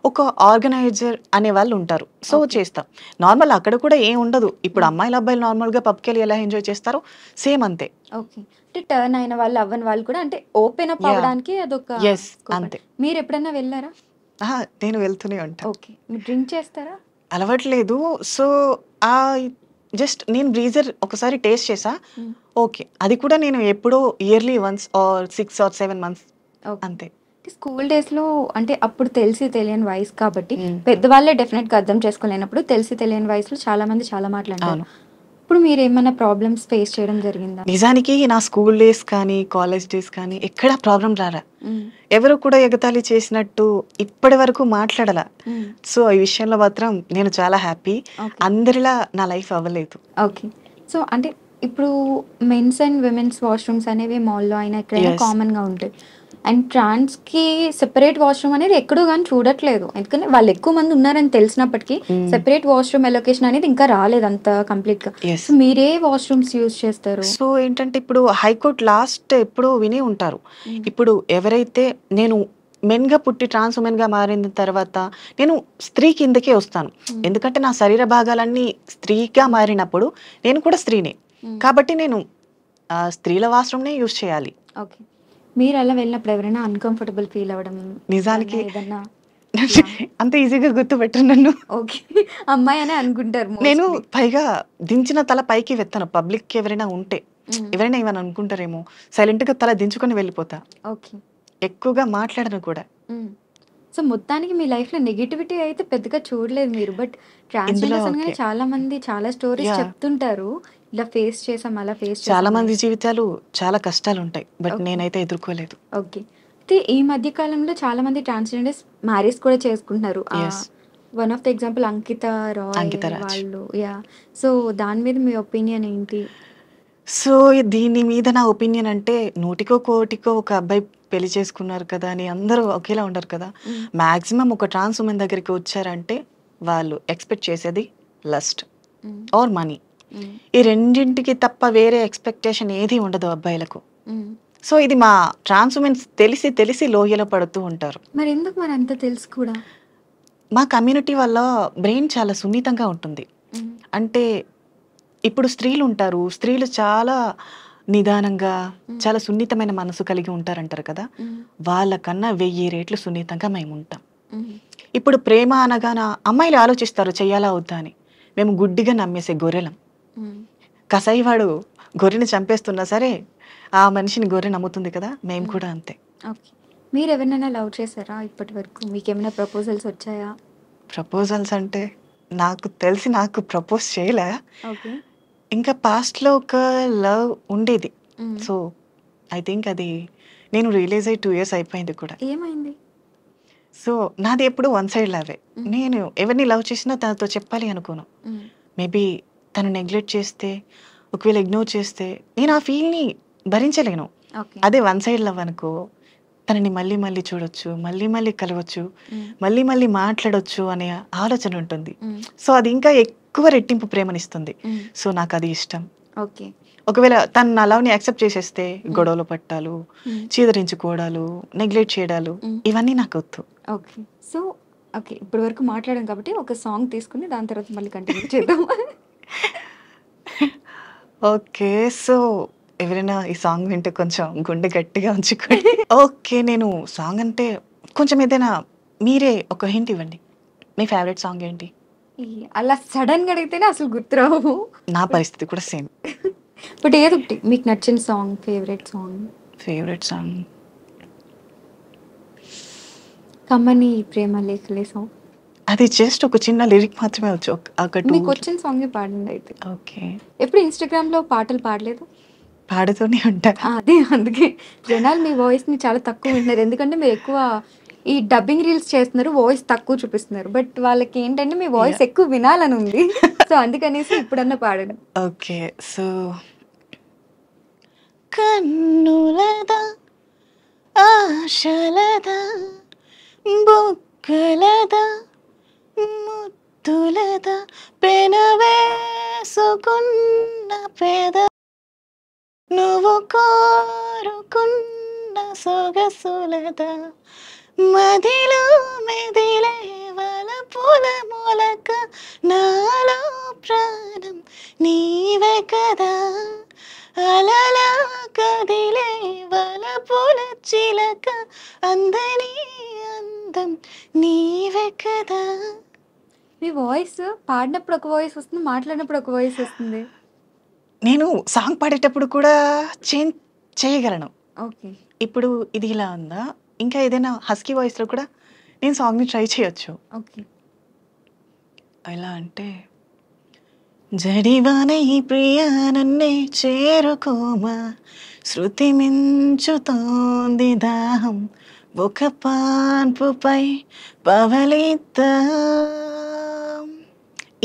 ఒక ఆర్గనైజర్ అనే వాళ్ళు ఉంటారు. సో చేస్తాం. నార్మల్ అక్కడ కూడా ఏం ఉండదు. ఇప్పుడు అమ్మాయిలు అబ్బాయిలు నార్మల్ గా పబ్కి వెళ్ళి ఎలా ఎంజాయ్ చేస్తారో సేమ్ అంతే. ఓకే. అంటే టర్న్ అయిన వాళ్ళు అవ్వని వాళ్ళు కూడా అంటే ఓపెన్ అప్ అవ్వడానికి అదొక అంతే. మీరు ఎప్పుడైనా వెళ్ళారా? నేను వెళ్తూనే ఉంటా. ఓకే. మీరు డ్రింక్ చేస్తారా? అలవాట్లేదు. సో జస్ట్ నేను బ్రీజర్ ఒకసారి టేస్ట్ చేసా. ఓకే, అది కూడా నేను ఎప్పుడో yearly once or 6 or 7 months అంతే. స్కూల్ డేస్ లో అంటే అప్పుడు తెలిసి తెలియని వయసు కాబట్టి పెద్దవాళ్ళే డెఫినెట్ గా అర్థం చేసుకోలేనప్పుడు తెలిసి తెలియని వయసులో చాలా మంది చాలా మాట్లాడారు. ఇప్పుడు మీరు ఏమైనా ప్రాబ్లమ్స్ ఫేస్ చేయడం జరిగిందా? నిజానికి నా స్కూల్ డేస్ కానీ కాలేజ్ డేస్ కానీ ఎక్కడా ప్రాబ్లం రారా. ఎవరు కూడా ఎగతాళి చేసినట్టు ఇప్పటి వరకు మాట్లాడలా. సో ఈ విషయంలో మాత్రం నేను చాలా హ్యాపీ. అందరిలా నా లైఫ్ అవ్వలేదు. ఓకే. సో అంటే ఇప్పుడు మెన్స్ అండ్ విమెన్స్ వాష్రూమ్స్ అనేవి మాల్లో అయినా ఎక్కడైనా కామన్ గా ఉంటాయి. అండ్ ట్రాన్స్ కి సెపరేట్ వాష్రూమ్ అనేది ఎక్కడో కానీ చూడట్లేదు. ఎందుకంటే వాళ్ళు ఎక్కువ మంది ఉన్నారని తెలిసినప్పటికీ సెపరేట్ వాష్రూమ్ అలొకేషన్ అనేది ఇంకా రాలేదు అంత కంప్లీట్ గా. సో మీరే వాష్రూమ్స్ యూజ్ చేస్తారు? సో ఏంటంటే ఇప్పుడు హైకోర్టు లాస్ట్ ఎప్పుడో విని ఉంటారు. ఇప్పుడు ఎవరైతే నేను మెన్ గా పుట్టి ట్రాన్స్ ఉమెన్ గా మారిన తర్వాత నేను స్త్రీ కిందకే వస్తాను. ఎందుకంటే నా శరీర భాగాలన్నీ స్త్రీగా మారినప్పుడు నేను కూడా స్త్రీనే. కాబట్టి నేను స్త్రీల వాష్రూమ్నే యూజ్ చేయాలి. ఓకే. మీరు అలా వెళ్ళినప్పుడు ఎవరైనా అన్కంఫర్టబుల్ ఫీల్ అవ్వడం? నిజానికి అంత ఈజీగా గుర్తుపెట్టరు నన్ను. ఓకే. అమ్మాయి అనే అనుకుంటారు. నేను పైగా దించిన తల పైకి వెత్తాను. పబ్లిక్ ఎవరైనా ఉంటే ఎవరైనా ఏమైనా అనుకుంటారేమో సైలెంట్ గా తల దించుకొని వెళ్ళిపోతా. ఓకే. ఎక్కువగా మాట్లాడను కూడా. సో మొత్తానికి మీ లైఫ్ లో నెగిటివిటీ అయితే పెద్దగా చూడలేదు మీరు. బట్ ట్రాన్స్జెండర్స్ అనగానే చాలా మంది చాలా స్టోరీస్ చెప్తుంటారు, ఇలా ఫేస్ చేసాం అలా ఫేస్ చేసాం. చాలా మంది జీవితాలు చాలా కష్టాలు ఉంటాయి, బట్ నేనైతే ఎదుర్కోలేదు. ఓకే. అయితే ఈ మధ్య కాలంలో చాలా మంది ట్రాన్స్జెండర్స్ మ్యారేజ్ కూడా చేసుకుంటున్నారు. వన్ ఆఫ్ ద ఎగ్జాంపుల్ అంకిత రాయ్ వాళ్ళు. సో దాని మీద మీ ఒపీనియన్ ఏంటి? సో దీని మీద నా ఒపీనియన్ అంటే, నూటికో కోటికో ఒక అబ్బాయి పెళ్లి చేసుకున్నారు కదా అని అందరూ ఒకేలా ఉండరు కదా. మాక్సిమం ఒక ట్రాన్స్ ఉమెన్ దగ్గరికి వచ్చారంటే వాళ్ళు ఎక్స్పెక్ట్ చేసేది లస్ట్ ఆర్ మనీ. ఈ రెండింటికి తప్ప వేరే ఎక్స్పెక్టేషన్ ఏది ఉండదు అబ్బాయిలకు. సో ఇది మా ట్రాన్స్ ఉమెన్స్ తెలిసి తెలిసి లోయలో పడుతూ ఉంటారు. మరి ఎందుకు మరి అంత తెలుసు కూడా? మా కమ్యూనిటీ వల్ల బ్రెయిన్ చాలా సున్నితంగా ఉంటుంది. అంటే ఇప్పుడు స్త్రీలు ఉంటారు, స్త్రీలు చాలా నిదానంగా చాలా సున్నితమైన మనసు కలిగి ఉంటారంటారు కదా. వాళ్ళకన్నా 1000 రెట్లు సున్నితంగా మేము ఉంటాం. ఇప్పుడు ప్రేమ అనగానే అమ్మాయిలు ఆలోచిస్తారు చెయ్యాలా వద్దా అని. మేము గుడ్డిగా నమ్మేసే గొర్రెలం. కసాయివాడు గొర్రెని చంపేస్తున్నా సరే ఆ మనిషిని గొర్రె నమ్ముతుంది కదా, మేము కూడా అంతే. మీరు ఎవరినైనా లవ్ చేశారా ఇప్పటి వరకు? మీకు ఏమైనా ప్రపోజల్స్ వచ్చాయా? ప్రపోజల్స్ అంటే నాకు తెలిసి నాకు ప్రపోజ్ చేయలే. ఇంకా పాస్ట్లో ఒక లవ్ ఉండేది. సో ఐ థింక్ అది నేను రిలీజ్ అయ్యి 2 years అయిపోయింది కూడా. ఏమైంది? సో నాది ఎప్పుడు వన్ సైడ్ లవే. నేను ఎవరిని లవ్ చేసినా తనతో చెప్పాలి అనుకోను. మేబీ తను నెగ్లెక్ట్ చేస్తే, ఒకవేళ ఇగ్నోర్ చేస్తే నేను ఆ ఫీల్ని భరించలేను. ఓకే. అదే వన్ సైడ్ లవ్ అనుకో, తనని మళ్ళీ మళ్ళీ చూడొచ్చు, మళ్ళీ మళ్ళీ కలవచ్చు, మళ్ళీ మళ్ళీ మాట్లాడొచ్చు అనే ఆలోచన ఉంటుంది. సో అది ఇంకా ఎక్కువ రెట్టింపు ప్రేమనిస్తుంది. సో నాకు అది ఇష్టం. ఓకే. ఒకవేళ తను నా లవ్ని యాక్సెప్ట్ చేసేస్తే గొడవలు పట్టాలు, చీదరించుకోవడాలు, నెగ్లెక్ట్ చేయడాలు ఇవన్నీ నాకు వద్దు. ఓకే. సో ఓకే, ఇప్పటి వరకు మాట్లాడాం కాబట్టి ఒక సాంగ్ తీసుకుని దాని తర్వాత మళ్ళీ కంటిన్యూ చేద్దాం. ఓకే. సో ఎవరైనా ఈ సాంగ్ వింటే కొంచెం గుండె గట్టిగా ఉంచుకోండి. ఓకే. నేను సాంగ్ అంటే కొంచెం ఏదైనా మీరే ఒక హింట్ ఇవ్వండి. మీ ఫేవరెట్ సాంగ్ ఏంటి? అలా సడన్గా అడిగితేనే అసలు గుర్తురావు. నా పరిస్థితి కూడా సేమ్. బట్ ఏదో ఒకటి మీకు నచ్చిన song, favourite song. Favourite song కమ్మని ప్రేమ లేఖలే సాంగ్. అది జస్ట్ ఒక చిన్న లిరిక్ మాత్రమే వచ్చు. ఒక మీకు వచ్చిన సాంగే పాడండి అయితే. ఓకే. ఎప్పుడు ఇన్స్టాగ్రామ్లో పాటలు పాడలేదు? పాడుతూనే ఉంటా. అదే అందుకే జనాలు మీ వాయిస్ని చాలా తక్కువ వింటున్నారు. ఎందుకంటే మీరు ఎక్కువ ఈ డబ్బింగ్ రీల్స్ చేస్తున్నారు, వాయిస్ తక్కువ చూపిస్తున్నారు. బట్ వాళ్ళకి ఏంటంటే మీ వాయిస్ ఎక్కువ వినాలని ఉంది. సో అందుకనేసి ఇప్పుడన్నా పాడండి. ఓకే. సో కన్నులదా ఆశలదా బుక్కలదా ముద్దులదా పెనవేసుకున్న పెద నువ్వు కోరుకున్న సొగసులదా మదిలో మెదిలే వలపుల మొలక నాలో ప్రాణం నీవే కదా అలలా కదిలే వలపుల చిలక అందని అందం నీవే కదా. మీ వాయిస్ పాడినప్పుడు ఒక వాయిస్ వస్తుంది, మాట్లాడినప్పుడు ఒక వాయిస్ వస్తుంది. నేను సాంగ్ పాడేటప్పుడు కూడా చేంజ్ చేయగలను. ఓకే. ఇప్పుడు ఇది ఇలా ఉందా, ఇంకా ఏదైనా హస్కీ వాయిస్లో కూడా నేను సాంగ్ని ట్రై చేయొచ్చు. ఓకే. ఎలా అంటే జడివాన ఈ ప్రియా నన్నే చేరుకోమా శృతి మించుతోంది దాహం ఒక పాన్పుపై పవలిద్దా.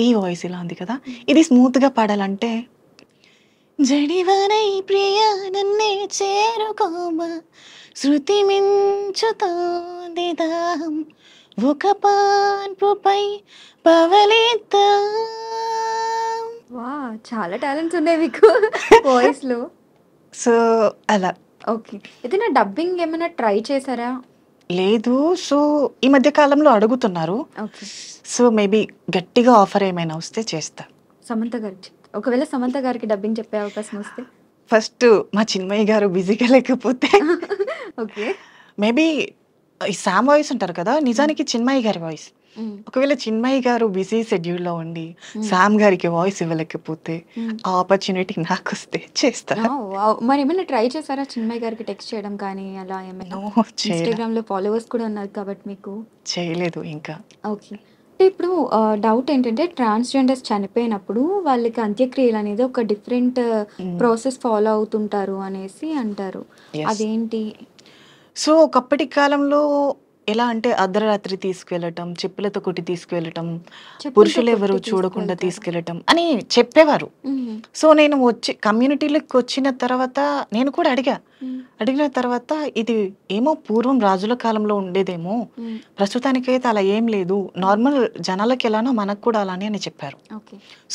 ఈ వాయిస్ ఇలా ఉంది కదా. ఇది స్మూత్గా పాడాలంటే జడివాన ఈ ప్రియా నన్నే చేరుకోమా శృతి మించుతోంది దాహం ఒక పాన్పుపై పవలిద్దా. వా, చాలా టాలెంట్స్ ఉన్నాయి మీకు వాయిస్లో. సో అలా. ఓకే. ఏదైనా డబ్బింగ్ ఏమైనా ట్రై చేశారా? లేదు. సో ఈ మధ్య కాలంలో అడుగుతున్నారు. ఓకే. సో మేబీ గట్టిగా ఆఫర్ ఏమైనా వస్తే చేస్తా. సమంత గారికి ఒకవేళ సమంత గారికి డబ్బింగ్ చెప్పే అవకాశం వస్తే? ఫస్ట్ మా చిన్మయ్య గారు బిజీగా లేకపోతే ఓకే. మేబీ ఈ శామ్ వాయిస్ ఉంటారు కదా, నిజానికి చిన్మయ్య గారి వాయిస్. ఒకవేళ చిన్మయ్య గారు బిజీ షెడ్యూల్లో ఉండి శామ్ గారికి వాయిస్ ఇవ్వలేకపోతే ఆ ఆపర్చునిటీ నాకు వస్తే చేస్తా. మరి ఏమైనా ట్రై చేశారా చిన్మయ్య గారికి టెక్స్ట్ చేయడం కానీ అలా ఏమైనా? ఇన్స్టాగ్రామ్లో ఫాలోవర్స్ కూడా ఉన్నారు కాబట్టి మీకు. చేయలేదు ఇంకా. ఓకే. అంటే ఇప్పుడు డౌట్ ఏంటంటే ట్రాన్స్జెండర్స్ చనిపోయినప్పుడు వాళ్ళకి అంత్యక్రియలు అనేది ఒక డిఫరెంట్ ప్రాసెస్ ఫాలో అవుతుంటారు అనేసి అంటారు. అదేంటి? సో ఒకప్పటి కాలంలో ఎలా అంటే అర్ధరాత్రి తీసుకెళ్ళటం, చెప్పులతో కొట్టి తీసుకెళ్ళటం, పురుషులు ఎవరు చూడకుండా తీసుకెళ్ళటం అని చెప్పేవారు. సో నేను కమ్యూనిటీలోకి వచ్చిన తర్వాత నేను కూడా అడిగిన తర్వాత ఇది ఏమో పూర్వం రాజుల కాలంలో ఉండేదేమో, ప్రస్తుతానికైతే అలా ఏం లేదు, నార్మల్ జనాలకి ఎలానో మనకు కూడా అలానే అని చెప్పారు.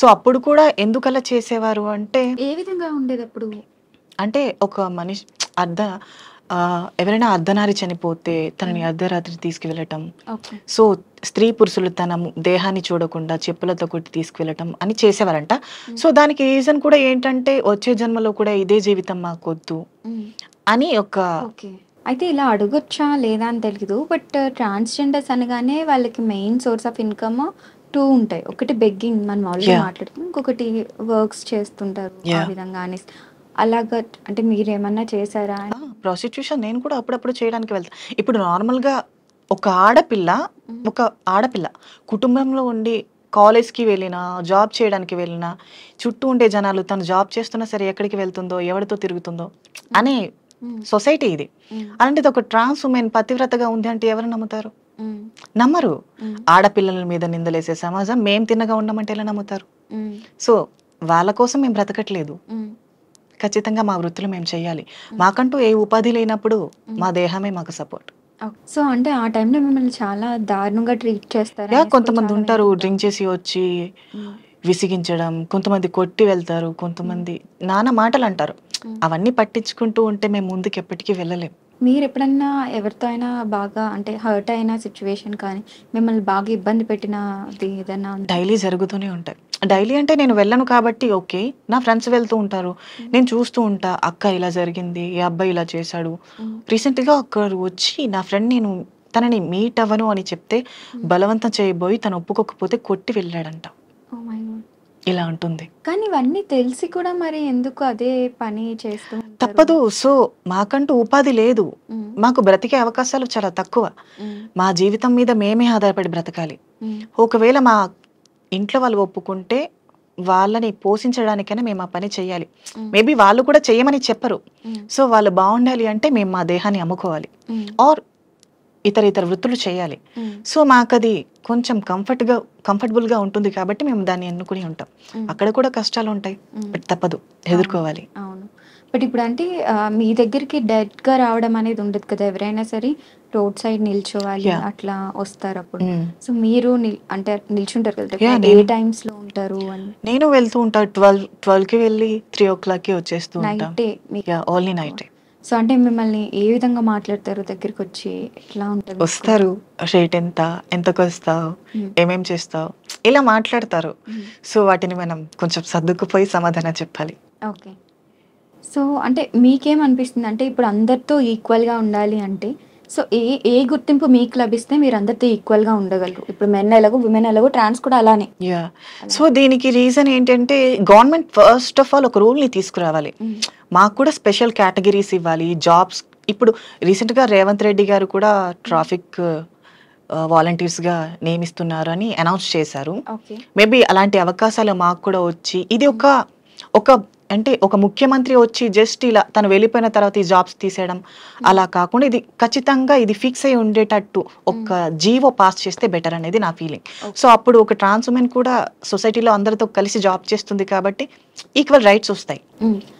సో అప్పుడు కూడా ఎందుకు అలా చేసేవారు అంటే, ఏ విధంగా ఉండేది అప్పుడు అంటే ఒక మనిషి ఎవరైనా అర్ధనారి చనిపోతే తనని అర్ధరాత్రి తీసుకువెళ్ళటం, సో స్త్రీ పురుషులు తన దేహాన్ని చూడకుండా చెప్పులతో కొట్టి తీసుకువెళ్ళటం అని చేసేవారంట. సో దానికి రీజన్ కూడా ఏంటంటే వచ్చే జన్మలో కూడా ఇదే జీవితం మాకొద్దు అని ఒక. అయితే ఇలా అడగొచ్చా లేదా అని తెలియదు, బట్ ట్రాన్స్జెండర్స్ అనగానే వాళ్ళకి మెయిన్ సోర్స్ ఆఫ్ ఇన్కమ్ 2 ఉంటాయి. ఒకటి బెగ్గింగ్, మనం ఆల్రెడీ మాట్లాడుకున్నాం, ఇంకొకటి వర్క్స్ చేస్తుంటారు ఆ విధంగా అనేసి. అలాగా అంటే మీరేమన్నా చేశారా? ప్రాస్టిట్యూషన్ నేను కూడా అప్పుడప్పుడు చేయడానికి వెళ్తాను. ఇప్పుడు నార్మల్గా ఒక ఆడపిల్ల కుటుంబంలో ఉండి కాలేజ్కి వెళ్ళినా, జాబ్ చేయడానికి వెళ్ళినా, చుట్టూ ఉండే జనాలు తను జాబ్ చేస్తున్నా సరే ఎక్కడికి వెళ్తుందో, ఎవరితో తిరుగుతుందో అని సొసైటీ ఇది. అలాంటిది ఒక ట్రాన్స్ ఉమెన్ పతివ్రతగా ఉంది అంటే ఎవరు నమ్ముతారు? నమ్మరు. ఆడపిల్లల మీద నిందలేసే సమాజం మేము తిన్నగా ఉండమంటే ఎలా నమ్ముతారు? సో వాళ్ళ కోసం మేము బ్రతకట్లేదు. ఖచ్చితంగా మా వృత్తులు మేము చేయాలి. మాకంటూ ఏ ఉపాధి లేనప్పుడు మా దేహమే మాకు సపోర్ట్. సో అంటే ఆ టైంలో మిమ్మల్ని చాలా దారుణంగా ట్రీట్ చేస్తారు. కొంతమంది ఉంటారు డ్రింక్ చేసి వచ్చి విసిగించడం, కొంతమంది కొట్టి వెళ్తారు, కొంతమంది నానా మాటలు అంటారు. అవన్నీ పట్టించుకుంటూ ఉంటే మేము ముందుకు ఎప్పటికీ వెళ్ళలేం. మీరు ఎప్పుడన్నా ఎవరితో అయినా బాగా అంటే హర్ట్ అయిన సిచ్యువేషన్ కానీ మిమ్మల్ని బాగా ఇబ్బంది పెట్టినది ఏదైనా డైలీ జరుగుతూనే ఉంటాయి. డైలీ అంటే నేను వెళ్ళను కాబట్టి ఓకే, నా ఫ్రెండ్స్ వెళ్తూ ఉంటారు, నేను చూస్తూ ఉంటా. అక్క ఇలా జరిగింది, ఈ అబ్బాయి ఇలా చేశాడు. రీసెంట్గా ఒకరు వచ్చి నా ఫ్రెండ్ నేను తనని మీట్ అవ్వను అని చెప్తే బలవంతం చేయబోయి తను ఒప్పుకోకపోతే కొట్టి వెళ్ళాడంట. ఇలా ఉంటుంది. కానీ ఇవన్నీ తెలిసి కూడా మరి ఎందుకు అదే పని చేస్తూ తప్పదు. సో మాకంటూ ఉపాధి లేదు, మాకు బ్రతికే అవకాశాలు చాలా తక్కువ. మా జీవితం మీద మేమే ఆధారపడి బ్రతకాలి. ఒకవేళ మా ఇంట్లో వాళ్ళు ఒప్పుకుంటే వాళ్ళని పోషించడానికైనా మేము ఆ పని చేయాలి. మేబీ వాళ్ళు కూడా చేయమని చెప్పరు. సో వాళ్ళు బాగుండాలి అంటే మేము మా దేహాన్ని అమ్ముకోవాలి ఆర్ ఇతర వృత్తులు చేయాలి. సో మాకు అది కొంచెం కంఫర్టబుల్గా ఉంటుంది కాబట్టి మేము దాన్ని ఎన్నుకుని ఉంటాం. అక్కడ కూడా కష్టాలు ఉంటాయి, బట్ తప్పదు, ఎదుర్కోవాలి. అవును. బట్ ఇప్పుడు అంటే మీ దగ్గరికి డైరెక్ట్గా రావడం అనేది ఉండదు కదా, ఎవరైనా సరే రోడ్ సైడ్ నిల్చోవాలి అట్లా వస్తారు అప్పుడు. సో మీరు అంటే నిల్చుంటారు కదా, ఏ టైమ్స్ లో ఉంటారు అని? నేను వెళ్తూ ఉంటా 12కి వెళ్ళి 3 o'clockకి వచ్చేస్తూ ఉంటాం. Only night. సో అంటే మిమ్మల్ని ఏ విధంగా మాట్లాడతారు? దగ్గరికి వచ్చి ఎట్లా ఉంటుంది? వస్తారు, రేట్ ఎంతకు వస్తావు, ఏమేం చేస్తావు, ఇలా మాట్లాడతారు. సో వాటిని మనం కొంచెం సర్దుకుపోయి సమాధానం చెప్పాలి. ఓకే. సో అంటే మీకేమనిపిస్తుంది అంటే ఇప్పుడు అందరితో ఈక్వల్గా ఉండాలి అంటే సో ఏ గుర్తింపు మీకు లభిస్తే మీరు అందరితో ఈక్వల్గా ఉండగలరు? ఇప్పుడు మెన్ ఎలాగో విమెన్ ఎలాగో ట్రాన్స్ కూడా అలానే. సో దీనికి రీజన్ ఏంటంటే గవర్నమెంట్ ఫస్ట్ ఆఫ్ ఆల్ ఒక రూల్ని తీసుకురావాలి. మాకు కూడా స్పెషల్ కేటగిరీస్ ఇవ్వాలి, జాబ్స్. ఇప్పుడు రీసెంట్గా రేవంత్ రెడ్డి గారు కూడా ట్రాఫిక్ వాలంటీర్స్గా నియమిస్తున్నారు అని అనౌన్స్ చేశారు. మేబీ అలాంటి అవకాశాలు మాకు కూడా వచ్చి ఇది ఒక అంటే ఒక ముఖ్యమంత్రి వచ్చి జస్ట్ ఇలా తను వెళ్ళిపోయిన తర్వాత ఈ జాబ్స్ తీసేయడం అలా కాకుండా ఇది ఖచ్చితంగా ఇది ఫిక్స్ అయి ఉండేటట్టు ఒక జీవో పాస్ చేస్తే బెటర్ అనేది నా ఫీలింగ్. సో అప్పుడు ఒక ట్రాన్స్ ఉమెన్ కూడా సొసైటీలో అందరితో కలిసి జాబ్ చేస్తుంది కాబట్టి ఈక్వల్ రైట్స్ వస్తాయి.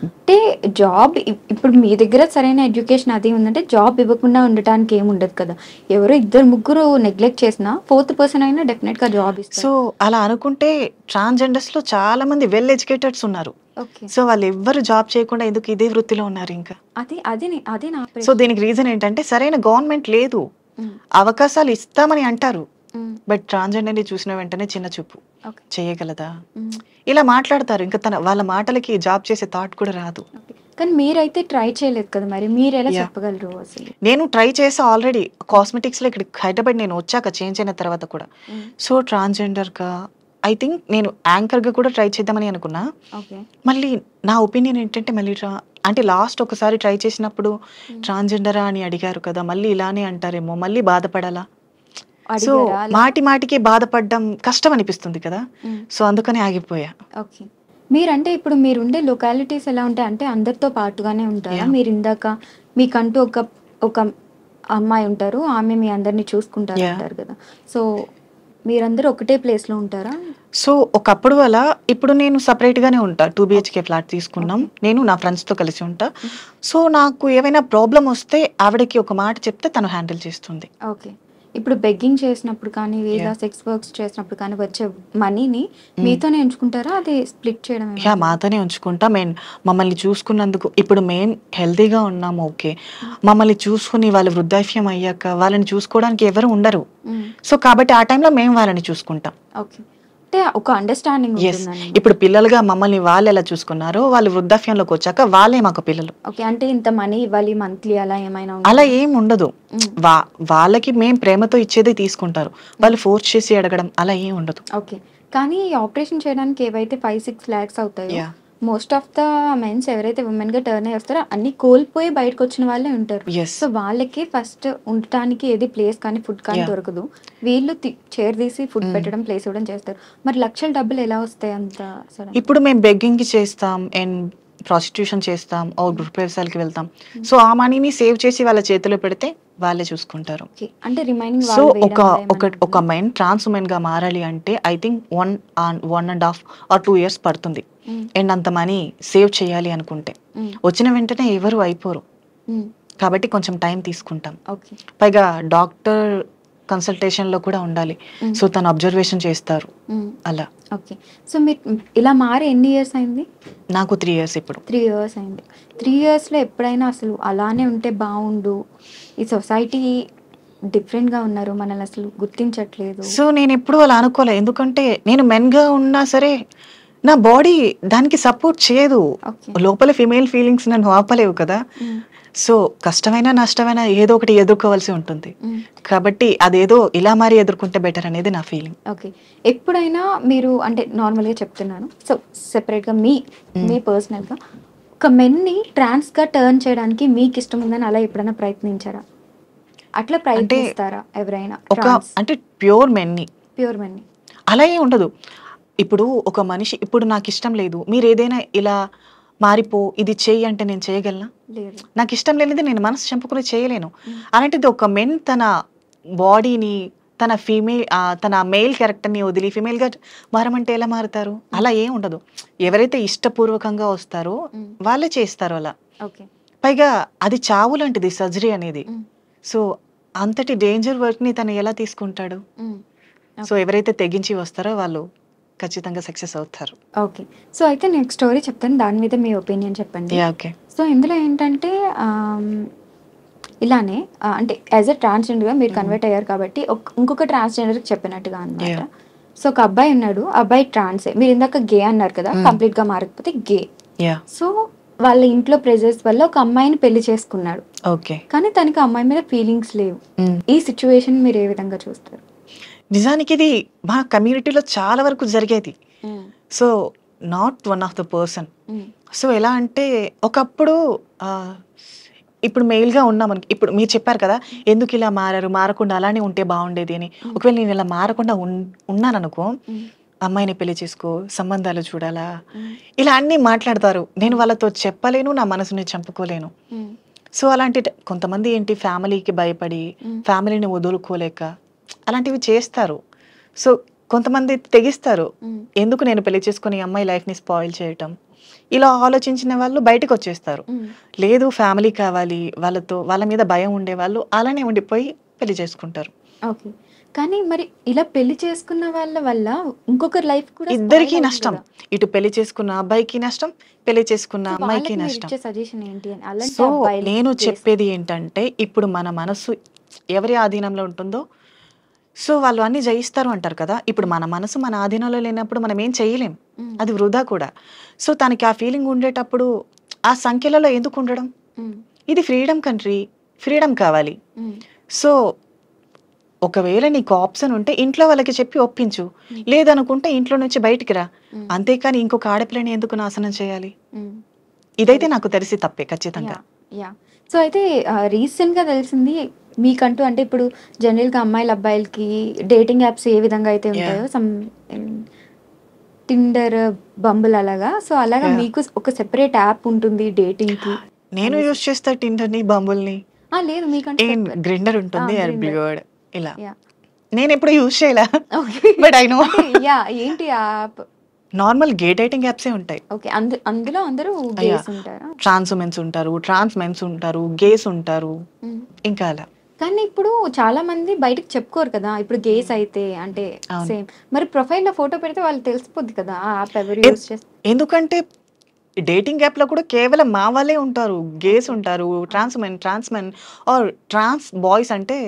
అంటే జాబ్ ఇప్పుడు మీ దగ్గర సరైన ఎడ్యుకేషన్ అది ఉందంటే జాబ్ ఇవ్వకుండా ఉండటానికి ఏముండదు కదా. ఎవరో 2-3 నెగ్లెక్ట్ చేసినా 4th పర్సన్ అయినా డెఫినెట్ గా జాబ్ ఇస్తారు. సో అలా అనుకుంటే ట్రాన్స్జెండర్స్ లో చాలా మంది వెల్ ఎడ్యుకేటెడ్స్ ఉన్నారు. సో వాళ్ళు ఎవ్వరు జాబ్ చేయకుండా ఎందుకు ఇదే వృత్తిలో ఉన్నారు ఇంకా? అదే నా. సో దీనికి రీజన్ ఏంటంటే సరైన గవర్నమెంట్ లేదు. అవకాశాలు ఇస్తామని అంటారు, బట్ ట్రాన్స్జెండర్ ని చూసిన వెంటనే చిన్న చూపు, చేయగలదా ఇలా మాట్లాడతారు. ఇంకా వాళ్ళ మాటలకి జాబ్ చేసే థాట్ కూడా రాదు. కానీ మీరైతే ట్రై చేయలేదు కదా, మరి మీరు ఎలా చెప్పగలరు? అసలు నేను ట్రై చేసా ఆల్రెడీ కాస్మెటిక్స్ లో. ఇక్కడ హైదరాబాద్ నేను వచ్చాక చేంజ్ అయిన తర్వాత కూడా. సో ట్రాన్స్జెండర్ గా ఐ థింక్ నేను యాంకర్ గా కూడా ట్రై చేద్దామని అనుకున్నా. మళ్ళీ నా ఒపీనియన్ ఏంటంటే మళ్ళీ అంటే లాస్ట్ ఒకసారి ట్రై చేసినప్పుడు ట్రాన్స్జెండరా అని అడిగారు కదా, మళ్ళీ ఇలానే అంటారేమో, మళ్ళీ బాధపడాలా? సో మాటికి బాధపడడం కష్టం అనిపిస్తుంది కదా, సో అందుకని ఆగిపోయా. ఓకే. మీరంటే ఇప్పుడు మీరుండే లొకాలిటీస్ ఎలా ఉంటాయి అంటే అందరితో పాటుగానే ఉంటారా? మీరు ఇందాక మీకంటూ ఒక అమ్మాయి ఉంటారు, ఆమె మీ అందరినీ చూసుకుంటారు అంటారు కదా, సో మీరందరూ ఒకటే ప్లేస్ లో ఉంటారా? సో ఒకప్పుడు అలా, ఇప్పుడు నేను సపరేట్ గానే ఉంటా. 2 BHK ఫ్లాట్ తీసుకున్నాం, నేను నా ఫ్రెండ్స్ తో కలిసి ఉంటా. సో నాకు ఏమైనా ప్రాబ్లం వస్తే ఆవిడకి ఒక మాట చెప్తే తను హ్యాండిల్ చేస్తుంది. ఓకే. ఇప్పుడు బెగ్గింగ్ చేసినప్పుడు కానీ లేదా సెక్స్ వర్క్స్ చేసినప్పుడు కానీ వచ్చే మనీని మీతోనే ఉంచుకుంటారా, అది స్ప్లిట్ చేయడం? మాతోనే ఉంచుకుంటా. మమ్మల్ని చూసుకున్నందుకు ఇప్పుడు మేము హెల్తీగా ఉన్నాము, ఓకే. మమ్మల్ని చూసుకుని వాళ్ళు వృద్ధాప్యం అయ్యాక వాళ్ళని చూసుకోవడానికి ఎవరు ఉండరు. సో కాబట్టి ఆ టైంలో మేము వాళ్ళని చూసుకుంటాం. ఓకే. అంటే ఒక అండర్స్టాండింగ్. ఇప్పుడు పిల్లలుగా మమ్మల్ని వాళ్ళు ఎలా చూసుకున్నారో వాళ్ళు వృద్ధాప్యంలోకి వచ్చాక వాళ్ళే మాకు పిల్లలు. ఓకే. అంటే ఇంత మనీ ఇవ్వాలి మంత్లీ అలా ఏమైనా? అలా ఏం ఉండదు. వాళ్ళకి మేము ప్రేమతో ఇచ్చేది తీసుకుంటారు, వాళ్ళు ఫోర్స్ చేసి అడగడం అలా ఏం ఉండదు. ఓకే. కానీ ఆపరేషన్ చేయడానికి ఏవైతే 5-6 lakhs అవుతాయో మోస్ట్ ఆఫ్ ద మెన్స్ ఎవరైతే ఉమెన్ గా టర్న్ అయ్యేస్తారో అన్ని కోల్పోయి బయటకు వచ్చిన వాళ్ళే ఉంటారు. సో వాళ్ళకి ఫస్ట్ ఉండటానికి ఏది ప్లేస్ కానీ ఫుడ్ కానీ దొరకదు, వీళ్ళు చైర్ తీసి ఫుడ్ పెట్టడం ప్లేస్ ఇవ్వడం చేస్తారు. మరి లక్షల డబ్బులు ఎలా వస్తాయి అంత? ఇప్పుడు మేము బెగ్గింగ్ చేస్తాం అండ్ ప్రాస్టిట్యూషన్ చేస్తాం గ్రూప్ వ్యవసాయాలకి వెళ్తాం. సో ఆ మనీని సేవ్ చేసి వాళ్ళ చేతిలో పెడితే వాళ్ళే చూసుకుంటారు. ఓకే. అంటే రిమైనింగ్ సో వాళ్ళు వేయడం అలా ఒక ఏమన్నా ఒక మెన్ ట్రాన్స్ ఉమెన్ గా మారాలి అంటే ఐ థింక్ 1.5 or 2 years పడుతుంది. మ్మ్. అండ్ అంత మనీ సేవ్ చేయాలి అనుకుంటే మ్మ్. వచ్చిన వెంటనే ఎవరు అయిపోరు, మ్మ్. కాబట్టి కొంచెం టైం తీసుకుంటాం. ఓకే. పైగా డాక్టర్ కన్సల్టేషన్ లో కూడా ఉండాలి. మ్మ్. సో తను అబ్జర్వేషన్ చేస్తారు మ్మ్. అలా. ఓకే. సో మీరు ఇలా మారి ఎన్ని ఇయర్స్ అయింది? నాకు 3 years ఇప్పుడు. 3 years అయింది. 3 yearsలో ఎప్పుడైనా అసలు అలానే ఉంటే బాగుండు, ఈ సొసైటీ డిఫరెంట్గా ఉన్నారు, మనల్ని అసలు గుర్తించట్లేదు? సో నేను ఎప్పుడు అలా అనుకోలే, ఎందుకంటే నేను మెన్ గా ఉన్నా సరే నా బాడీ దానికి సపోర్ట్ చేయదు. ఓకే. లోపల ఫిమేల్ ఫీలింగ్స్ నన్ను ఆపలేవు కదా. మ్మ్. సో కష్టమైనా నష్టమైనా ఏదో ఒకటి ఎదుర్కోవాల్సి ఉంటుంది. మ్మ్. కాబట్టి అదేదో ఇలా మారి ఎదుర్కొంటే బెటర్ అనేది నా ఫీలింగ్. ఓకే. ఎప్పుడైనా మీరు అంటే నార్మల్గా చెప్తున్నాను, సో సెపరేట్గా మీ పర్సనల్గా ఒక మెన్ని ట్రాన్స్గా టర్న్ చేయడానికి మీకు ఇష్టం ఉందని అలా ఎప్పుడైనా ప్రయత్నించారా? అట్లా ప్రయత్నిస్తారా ఎవరైనా? అంటే ప్యూర్ మెన్ని ప్యూర్ మెన్ని అలా ఏం ఉండదు. ఇప్పుడు ఒక మనిషి ఇప్పుడు నాకు ఇష్టం లేదు, మీరు ఏదైనా ఇలా మారిపో ఇది చెయ్యి అంటే నేను చేయగలనా? లేదు. నాకు ఇష్టం లేనిది నేను మనసు చంపుకుని చేయలేను. అలాంటిది ఒక మెన్ తన బాడీని తన మెయిల్ క్యారెక్టర్ని వదిలి ఫిమేల్గా మారమంటే ఎలా మారుతారు? అలా ఏం ఉండదు. ఎవరైతే ఇష్టపూర్వకంగా వస్తారో వాళ్ళే చేస్తారు అలా. ఓకే. పైగా అది చావు లాంటిది సర్జరీ అనేది. సో అంతటి డేంజర్ వర్క్ని తను ఎలా తీసుకుంటాడు? సో ఎవరైతే తెగించి వస్తారో వాళ్ళు ఖచ్చితంగా సక్సెస్ అవుతారు. ఓకే. సో అయితే నేను స్టోరీ చెప్తాను, దాని మీద మీ ఒపీనియన్ చెప్పండి. ఓకే. సో ఇందులో ఏంటంటే ఇలానే అంటే యాజ్ ఎ ట్రాన్స్జెండర్గా మీరు కన్వర్ట్ అయ్యారు కాబట్టి ఇంకొక ట్రాన్స్జెండర్కి చెప్పినట్టుగా అనమాట. సో ఒక అబ్బాయి ఉన్నాడు, అబ్బాయి ట్రాన్సే. మీరు ఇందాక గే అన్నారు కదా, కంప్లీట్గా మారకపోతే గే. సో వాళ్ళ ఇంట్లో ప్రెజర్స్ వల్ల ఒక అమ్మాయిని పెళ్లి చేసుకున్నాడు. ఓకే. కానీ తనకి అమ్మాయి మీద ఫీలింగ్స్ లేవు. ఈ సిచ్యువేషన్ మీరు ఏ విధంగా చూస్తారు? నిజానికి ఇది మా కమ్యూనిటీలో చాలా వరకు జరిగేది. So not one of the person. So ఎలా అంటే ఒకప్పుడు ఇప్పుడు మెయిల్గా ఉన్నామని ఇప్పుడు మీరు చెప్పారు కదా, ఎందుకు ఇలా మారారు, మారకుండా అలానే ఉంటే బాగుండేది అని. ఒకవేళ నేను ఇలా మారకుండా ఉన్నాననుకో, అమ్మాయిని పెళ్లి చేసుకో, సంబంధాలు చూడాలా, ఇలా అన్నీ మాట్లాడతారు. నేను వాళ్ళతో చెప్పలేను, నా మనసుని చంపుకోలేను. సో అలాంటి కొంతమంది ఏంటి ఫ్యామిలీకి భయపడి ఫ్యామిలీని వదులుకోలేక అలాంటివి చేస్తారు. సో కొంతమంది తెగిస్తారు, ఎందుకు నేను పెళ్లి చేసుకుని అమ్మాయి లైఫ్ని స్పాయిల్ చేయటం, ఇలా ఆలోచించిన వాళ్ళు బయటకు వచ్చేస్తారు. లేదు ఫ్యామిలీ కావాలి, వాళ్ళ మీద భయం ఉండే వాళ్ళు అలానే ఉండిపోయి పెళ్లి చేసుకుంటారు. ఓకే. కానీ మరి ఇలా పెళ్లి చేసుకున్న వాళ్ళ వల్ల ఇంకొకరి లైఫ్ కూడా ఇద్దరికి నష్టం. ఇటు పెళ్లి చేసుకున్న అబ్బాయికి నష్టం, పెళ్లి చేసుకున్న అమ్మాయికి నష్టం. సజెషన్ ఏంటి అని అలాంటి సో నేను చెప్పేది ఏంటంటే, ఇప్పుడు మన మనసు ఎవరి ఆధీనంలో ఉంటుందో సో వాళ్ళు అన్ని జయిస్తారు అంటారు కదా. ఇప్పుడు మన మనసు మన ఆధీనంలో లేనప్పుడు మనం ఏం చేయలేం, అది వృధా కూడా. సో తనకి ఆ ఫీలింగ్ ఉండేటప్పుడు ఆ సంఖ్యలలో ఎందుకు ఉండడం? ఇది ఫ్రీడమ్ కంట్రీ, ఫ్రీడమ్ కావాలి. సో ఒకవేళ నీకు ఆప్షన్ ఉంటే ఇంట్లో వాళ్ళకి చెప్పి ఒప్పించు, లేదనుకుంటే ఇంట్లో నుంచి బయటికి రా. అంతేకాని ఇంకొక ఆడపిల్లని ఎందుకు నాశనం చేయాలి? ఇదైతే నాకు తెలిసి తప్పే ఖచ్చితంగా. సో అయితే రీసెంట్గా తెలిసింది మీకంటూ, అంటే ఇప్పుడు జనరల్గా అమ్మాయిల అబ్బాయిలకి డేటింగ్ యాప్స్ ఏ విధంగా అయితే ఉంటాయో, సమ్ టిండర్, బంబుల్ అలాగా, సో అలాగా మీకు ఒక సెపరేట్ యాప్ ఉంటుంది డేటింగ్కి. నేను యూజ్ చేస్తా టిండర్ని, బంబుల్ని. లేదు మీకంటే గ్రిండర్ ఉంటుంది, ఎర్బ్లివర్డ్ ఇలా. నేను ఎప్పుడు యూజ్ చేయలే, బట్ ఐ నో. ఏంటి యాప్? నార్మల్ గే డేటింగ్ యాప్సే ఉంటాయి. ఓకే. అందులో అందరూ గేస్ ఉంటారా? ట్రాన్స్ ఉమెన్స్ ఉంటారు, ట్రాన్స్ మెన్స్ ఉంటారు, గేస్ ఉంటారు, ఇంకా అలా. కానీ ఇప్పుడు చాలా మంది బయటకు చెప్పుకోరు కదా, ఇప్పుడు గేస్ అయితే అంటే సేమ్. మరి ప్రొఫైల్లో ఫోటో పెడితే వాళ్ళు తెలిసిపోద్ది కదా ఆ యాప్ ఎవరు యూజ్ చేస్తారు. ఎందుకంటే డేటింగ్ యాప్లో కూడా కేవలం మా వాళ్ళే ఉంటారు, గేస్ ఉంటారు, trans men or trans boys. అంటే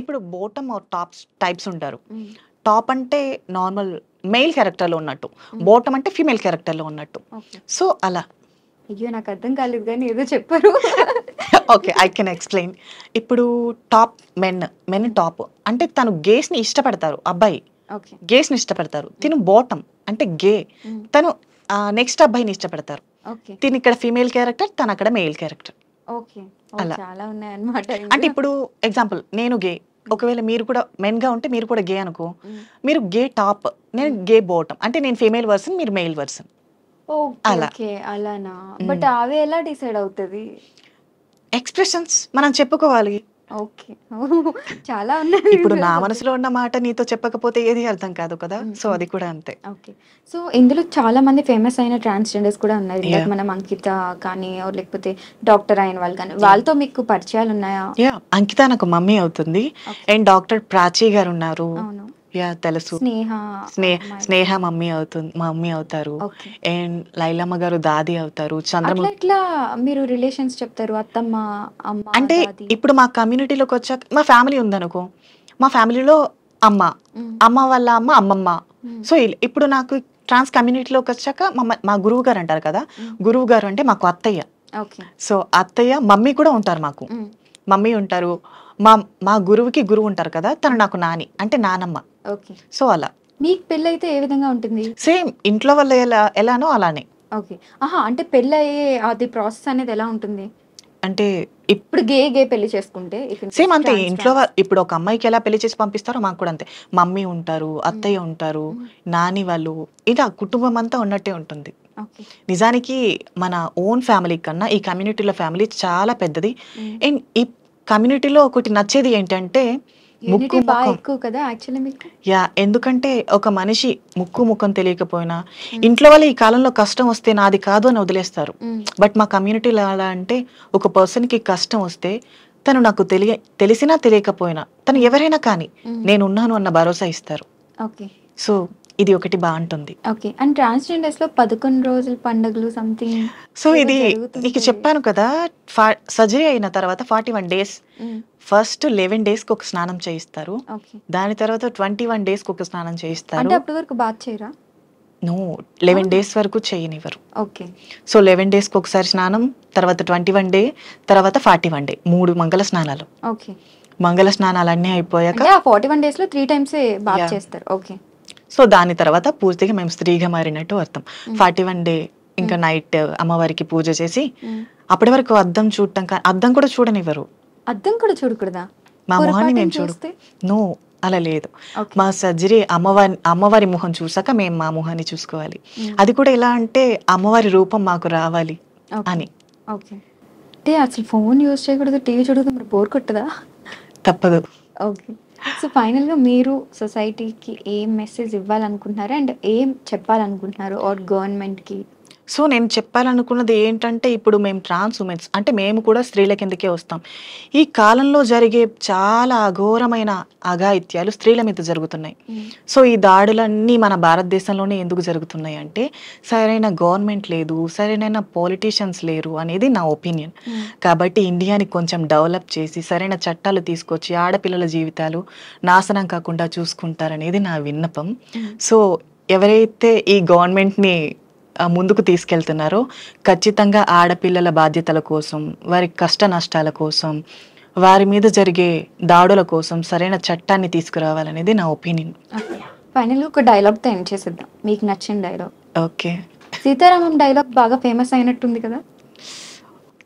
ఇప్పుడు బాటమ్ ఆర్ టాప్ టైప్స్ ఉంటారు. టాప్ అంటే నార్మల్ మెయిల్ క్యారెక్టర్లో ఉన్నట్టు, బాటమ్ అంటే ఫీమేల్ క్యారెక్టర్లో ఉన్నట్టు. సో అలా. అయ్యో నాకు అర్థం కాలేదు కానీ ఏదో చెప్పారు. Okay, I can explain. ఇప్పుడు టాప్ మెన్ టాప్ అంటే తను గేస్ని ఇష్టపడతారు, అబ్బాయి గేస్ని ఇష్టపడతారు. తిను బాటమ్ అంటే గే, తను నెక్స్ట్ అబ్బాయిని ఇష్టపడతారు. తిని ఇక్కడ ఫీమేల్ క్యారెక్టర్, తను అక్కడ మెయిల్ క్యారెక్టర్. అలా చాలా ఉన్నాయన్నమాట. అంటే ఇప్పుడు ఎగ్జాంపుల్, నేను గే, ఒకవేళ మీరు కూడా మెన్గా ఉంటే మీరు కూడా గే అనుకో, మీరు గే టాప్, నేను గే బాటమ్, అంటే నేను ఫీమేల్ వర్సన్, మీరు మెయిల్ వర్సన్. ఓకే. అలా. ఓకే. అలానా? బట్ ఆమె ఎలా డిసైడ్ అవుతది? ఎక్స్‌ప్రెషన్స్ మనం చెప్పుకోవాలి. ఓకే. చాలా ఉన్నాయి ఇప్పుడు ఇందులో నా సబ్జెక్ట్. మనసులో ఉన్న మాట నీతో చెప్పకపోతే ఏది అర్థం కాదు కదా! హ్మ్. సో, హ్మ్. అది కూడా అంతే. ఓకే. సో, ఇందులో చాలా మంది ఫేమస్ అయిన ట్రాన్స్‌జెండర్స్ కూడా ఉన్నారు. ఇందాక యాహ్! మనం అంకిత కానీ ఆర్ లేకపోతే డాక్టర్ అయిన వాళ్ళు కానీ, యాహ్! వాళ్ళతో మీకు పరిచయాలున్నాయా? యాహ్! అంకిత నాకు మమ్మీ అవుతుంది. ఓకే. అండ్ డాక్టర్ ప్రాచి గారున్నారు. అవును. యాహ్! తెలుసు. స్నేహ స్నే అమ్మాయి. స్నేహ మమ్మీ అవుతారు. ఓకే. అండ్ లైలమ్మ గారు దాది అవుతారు. అట్లా ఎట్లా మీరు రిలేషన్స్ చెప్తారు? అత్తమ్మ, అమ్మ, అంటే దాది. ఇప్పుడు మా కమ్యూనిటీలోకొచ్చాక మా ఫ్యామిలీ ఉందనుకో, మా ఫ్యామిలీలో అమ్మ, హ్మ్. అమ్మ వాళ్ళ అమ్మ, అమ్మమ్మ. హ్మ్. సో, ఇప్పుడు నాకు ట్రాన్స్ కమ్యూనిటీలోకొచ్చాక మా గురువు గారు అంటారు కదా! హ్మ్. గురువు గారు అంటే మాకు అత్తయ్య. ఓకే. సో, అత్తయ్య, మమ్మీ కూడా ఉంటారు మాకు. హ్మ్. మమ్మీ ఉంటారు. మా మా గురువుకి గురువు ఉంటారు కదా! తను హ్మ్. నాకు నాని. అంటే నానమ్మ. ఓకే. సో, అలా. మీకు పెళ్లయితే ఏ విధంగా ఉంటుంది? సేమ్ ఇంట్లో వాళ్ళు ఎలానో అలానే. ఓకే. ఆహా! అంటే పెళ్లయ్యే అది ప్రాసెస్ అనేది ఎలా ఉంటుంది? అంటే ఇప్పుడు గే పెళ్లి చేసుకుంటే ఇఫ్ ఇన్ సేమ్ కేస్ అంతే. ఇంట్లో ట్రాన్స్. ఇప్పుడు ఒక అమ్మాయికి ఎలా పెళ్లి చేసి పంపిస్తారో మాకు కూడా అంతే. మమ్మీ ఉంటారు, హ్మ్. అత్తయ్య ఉంటారు, హ్మ్. నాని వాళ్ళు ఇలా కుటుంబం అంతా ఉన్నట్టే ఉంటుంది. ఓకే. నిజానికి మన ఓన్ ఫ్యామిలీ కన్నా ఈ కమ్యూనిటీలో ఫ్యామిలీ చాలా పెద్దది. హ్మ్. అండ్ ఈ కమ్యూనిటీలో ఒకటి నచ్చేది ఏంటంటే ముక్కు, యూనిటీ ముఖం. ఎక్కువ కదా యాక్చువల్లీ మీకు? యాహ్! ఎందుకంటే ఒక మనిషి ముక్కు, ముఖం తెలియకపోయినా హ్మ్. ఇంట్లో వాళ్ళు ఈ కాలంలో కష్టం వస్తే నాది కాదు అని వదిలేస్తారు. హ్మ్. బట్ మా కమ్యూనిటీలో ఎలా అంటే ఒక పర్సన్‌కి కష్టం వస్తే తను నాకు తెలిసినా తెలియకపోయినా తను హ్మ్. ఎవరైనా కానీ హ్మ్. నేనున్నాను అన్న భరోసా ఇస్తారు. ఓకే. సో, ఇది ఒకటి బావుంటుంది. ఓకే. అండ్ ట్రాన్స్‌జెండర్స్‌లో 11 రోజుల పండుగలు సంథింగ్ సో, ఏవో ఇది నీకు జరుగుతుంటాయి. చెప్పాను కదా! ఫ సర్జరీ అయిన తర్వాత 41 డేస్ హ్మ్. ఫస్ట్ 11 డేస్‌కి ఒక స్నానం చేయిస్తారు. ఓకే. దాని తర్వాత 21 డేస్‌కి ఒక స్నానం చేయిస్తారు. అంటే అప్పటి వరకు బాత్ చేయరా? నో 11 అవునా? డేస్ వరకు చేయనివ్వరు. ఓకే. సో, 11 డేస్‌కి ఒకసారి స్నానం, తర్వాత 21 డే, తర్వాత 41 డే 3 మంగళ స్నానాలు. ఓకే. మంగళ స్నానాలన్నీ అయిపోయాక అంటే ఆ 41 డేస్‌లో 3 టైమ్సే బాత్ యాహ్! చేస్తారు. ఓకే. సో, దాని తర్వాత పూర్తిగా మేము స్త్రీగా మారినట్టు అర్థం. హ్మ్. 41 డే ఇంకా హ్మ్. నైట్ అమ్మవారికి పూజ చేసి, హ్మ్. అప్పటి వరకు అద్దం చూడటం అద్దం కూడా చూడనివ్వరు. అద్దం కూడా చూడకూడదా? మా మొహాన్ని పొరపాటున మేము చూస్తే? నో అలా లేదు. ఓకే. మా సర్జరీ అమ్మవారి మొహం చూసాక మేము మా మొహాన్ని చూసుకోవాలి. హ్మ్. అది కూడా ఎలా అంటే అమ్మవారి రూపం మాకు రావాలి ఓకే. అని. ఓకే. అంటే అసలు ఫోను యూజ్ చేయకూడదు, టీవీ చూడకూడదు మరి బోర్ కొట్టదా? తప్పదు. ఓకే. సో, ఫైనల్‌గా మీరు సొసైటీకి ఏం మెసేజ్ ఇవ్వాలనుకుంటున్నారు? అండ్ ఏం చెప్పాలనుకుంటున్నారు? ఆర్ గవర్నమెంట్‌కి? సో, నేను చెప్పాలనుకున్నది ఏంటంటే, ఇప్పుడు మేము ట్రాన్స్ వుమెన్స్ అంటే మేము కూడా స్త్రీల కిందకే వస్తాం. ఈ కాలంలో జరిగే చాలా అఘోరమైన అఘాయిత్యాలు స్త్రీల మీద జరుగుతున్నాయి. హ్మ్. సో, ఈ దాడులన్నీ మన భారతదేశంలోనే ఎందుకు జరుగుతున్నాయి అంటే, సరైన గవర్నమెంట్ లేదు, సరైన పొలిటీషియన్స్ లేరు అనేది నా ఒపీనియన్. హ్మ్. కాబట్టి ఇండియాని కొంచెం డెవలప్ చేసి, సరైన చట్టాలు తీసుకొచ్చి, ఆడపిల్లల జీవితాలు నాశనం కాకుండా చూసుకుంటారనేది నా విన్నపం. హ్మ్. సో, ఎవరైతే ఈ గవర్నమెంట్‌ని ముందుకు తీసుకెళ్తున్నారో ఖచ్చితంగా ఆడపిల్లల బాధ్యతల కోసం, వారి కష్ట నష్టాల కోసం, వారి మీద జరిగే దాడుల కోసం సరైన చట్టాన్ని తీసుకురావాలనేది నా ఒపీనియన్. ఓకే. ఫైనల్‌గా ఒక డైలాగ్‌తో ఎండ్ చేసేద్దాం. మీకు నచ్చిన డైలాగ్. ఓకే. 'సీతారామం' డైలాగ్ బాగా ఫేమస్ అయినట్టుంది కదా?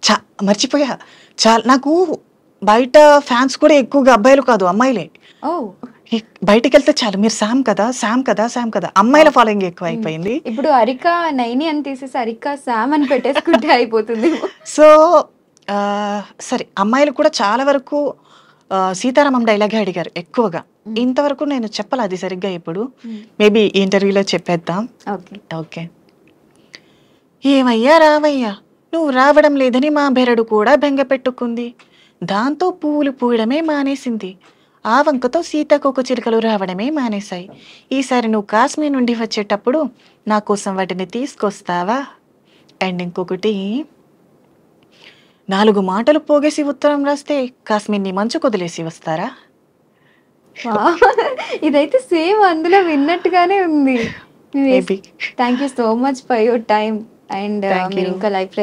చ మర్చిపోయా. నాకు బయట ఫ్యాన్స్ కూడా ఎక్కువగా అబ్బాయిలు కాదు, అమ్మాయిలే. ఓహ్! బయటికెళ్తే చాలు మీరు సామ్ కదా! సామ్ కదా! సామ్ కదా! అమ్మాయిల ఓహ్! ఫాలోయింగ్ హ్మ్. ఎక్కువైపోయింది. ఇప్పుడు 'అరిక నైని' అని తీసేసి 'అరిక సామ్' అని పెట్టేసుకుంటే అయిపోతుందేమో. సో, సరే అమ్మాయిలు కూడా చాలా వరకు 'సీతారామం' డైలాగే అడిగారు ఎక్కువగా. హ్మ్. ఇంతవరకు నేను చెప్పలా అది సరిగ్గా ఎప్పుడు. హ్మ్. మేబీ ఈ ఇంటర్వ్యూలో చెప్పేద్దాం. ఓకే. ఓకే. ఏమయ్యా రావయ్యా! నువ్వు రావడం లేదని మా బెరడు కూడా బెంగ పెట్టుకుంది. దాంతో పువ్వులు పూయడమే మానేసింది. ఆ వంకతో సీతాకోకచిలుకలు రావడమే మానేశాయి. ఈసారి నువ్వు కాశ్మీర్ నుండి వచ్చేటప్పుడు నా కోసం వాటిని తీసుకొస్తావా? అండ్ ఇంకొకటి 4 మాటలు పోగేసి ఉత్తరం రాస్తే కాశ్మీర్‌ని మంచుకొదిలేసి వస్తారా? వావ్! ఇదైతే సేమ్ అందులో విన్నట్టుగానే ఉంది. Maybe. Thank you so much for your time. And thank you. మీరింకా లైఫ్‌లో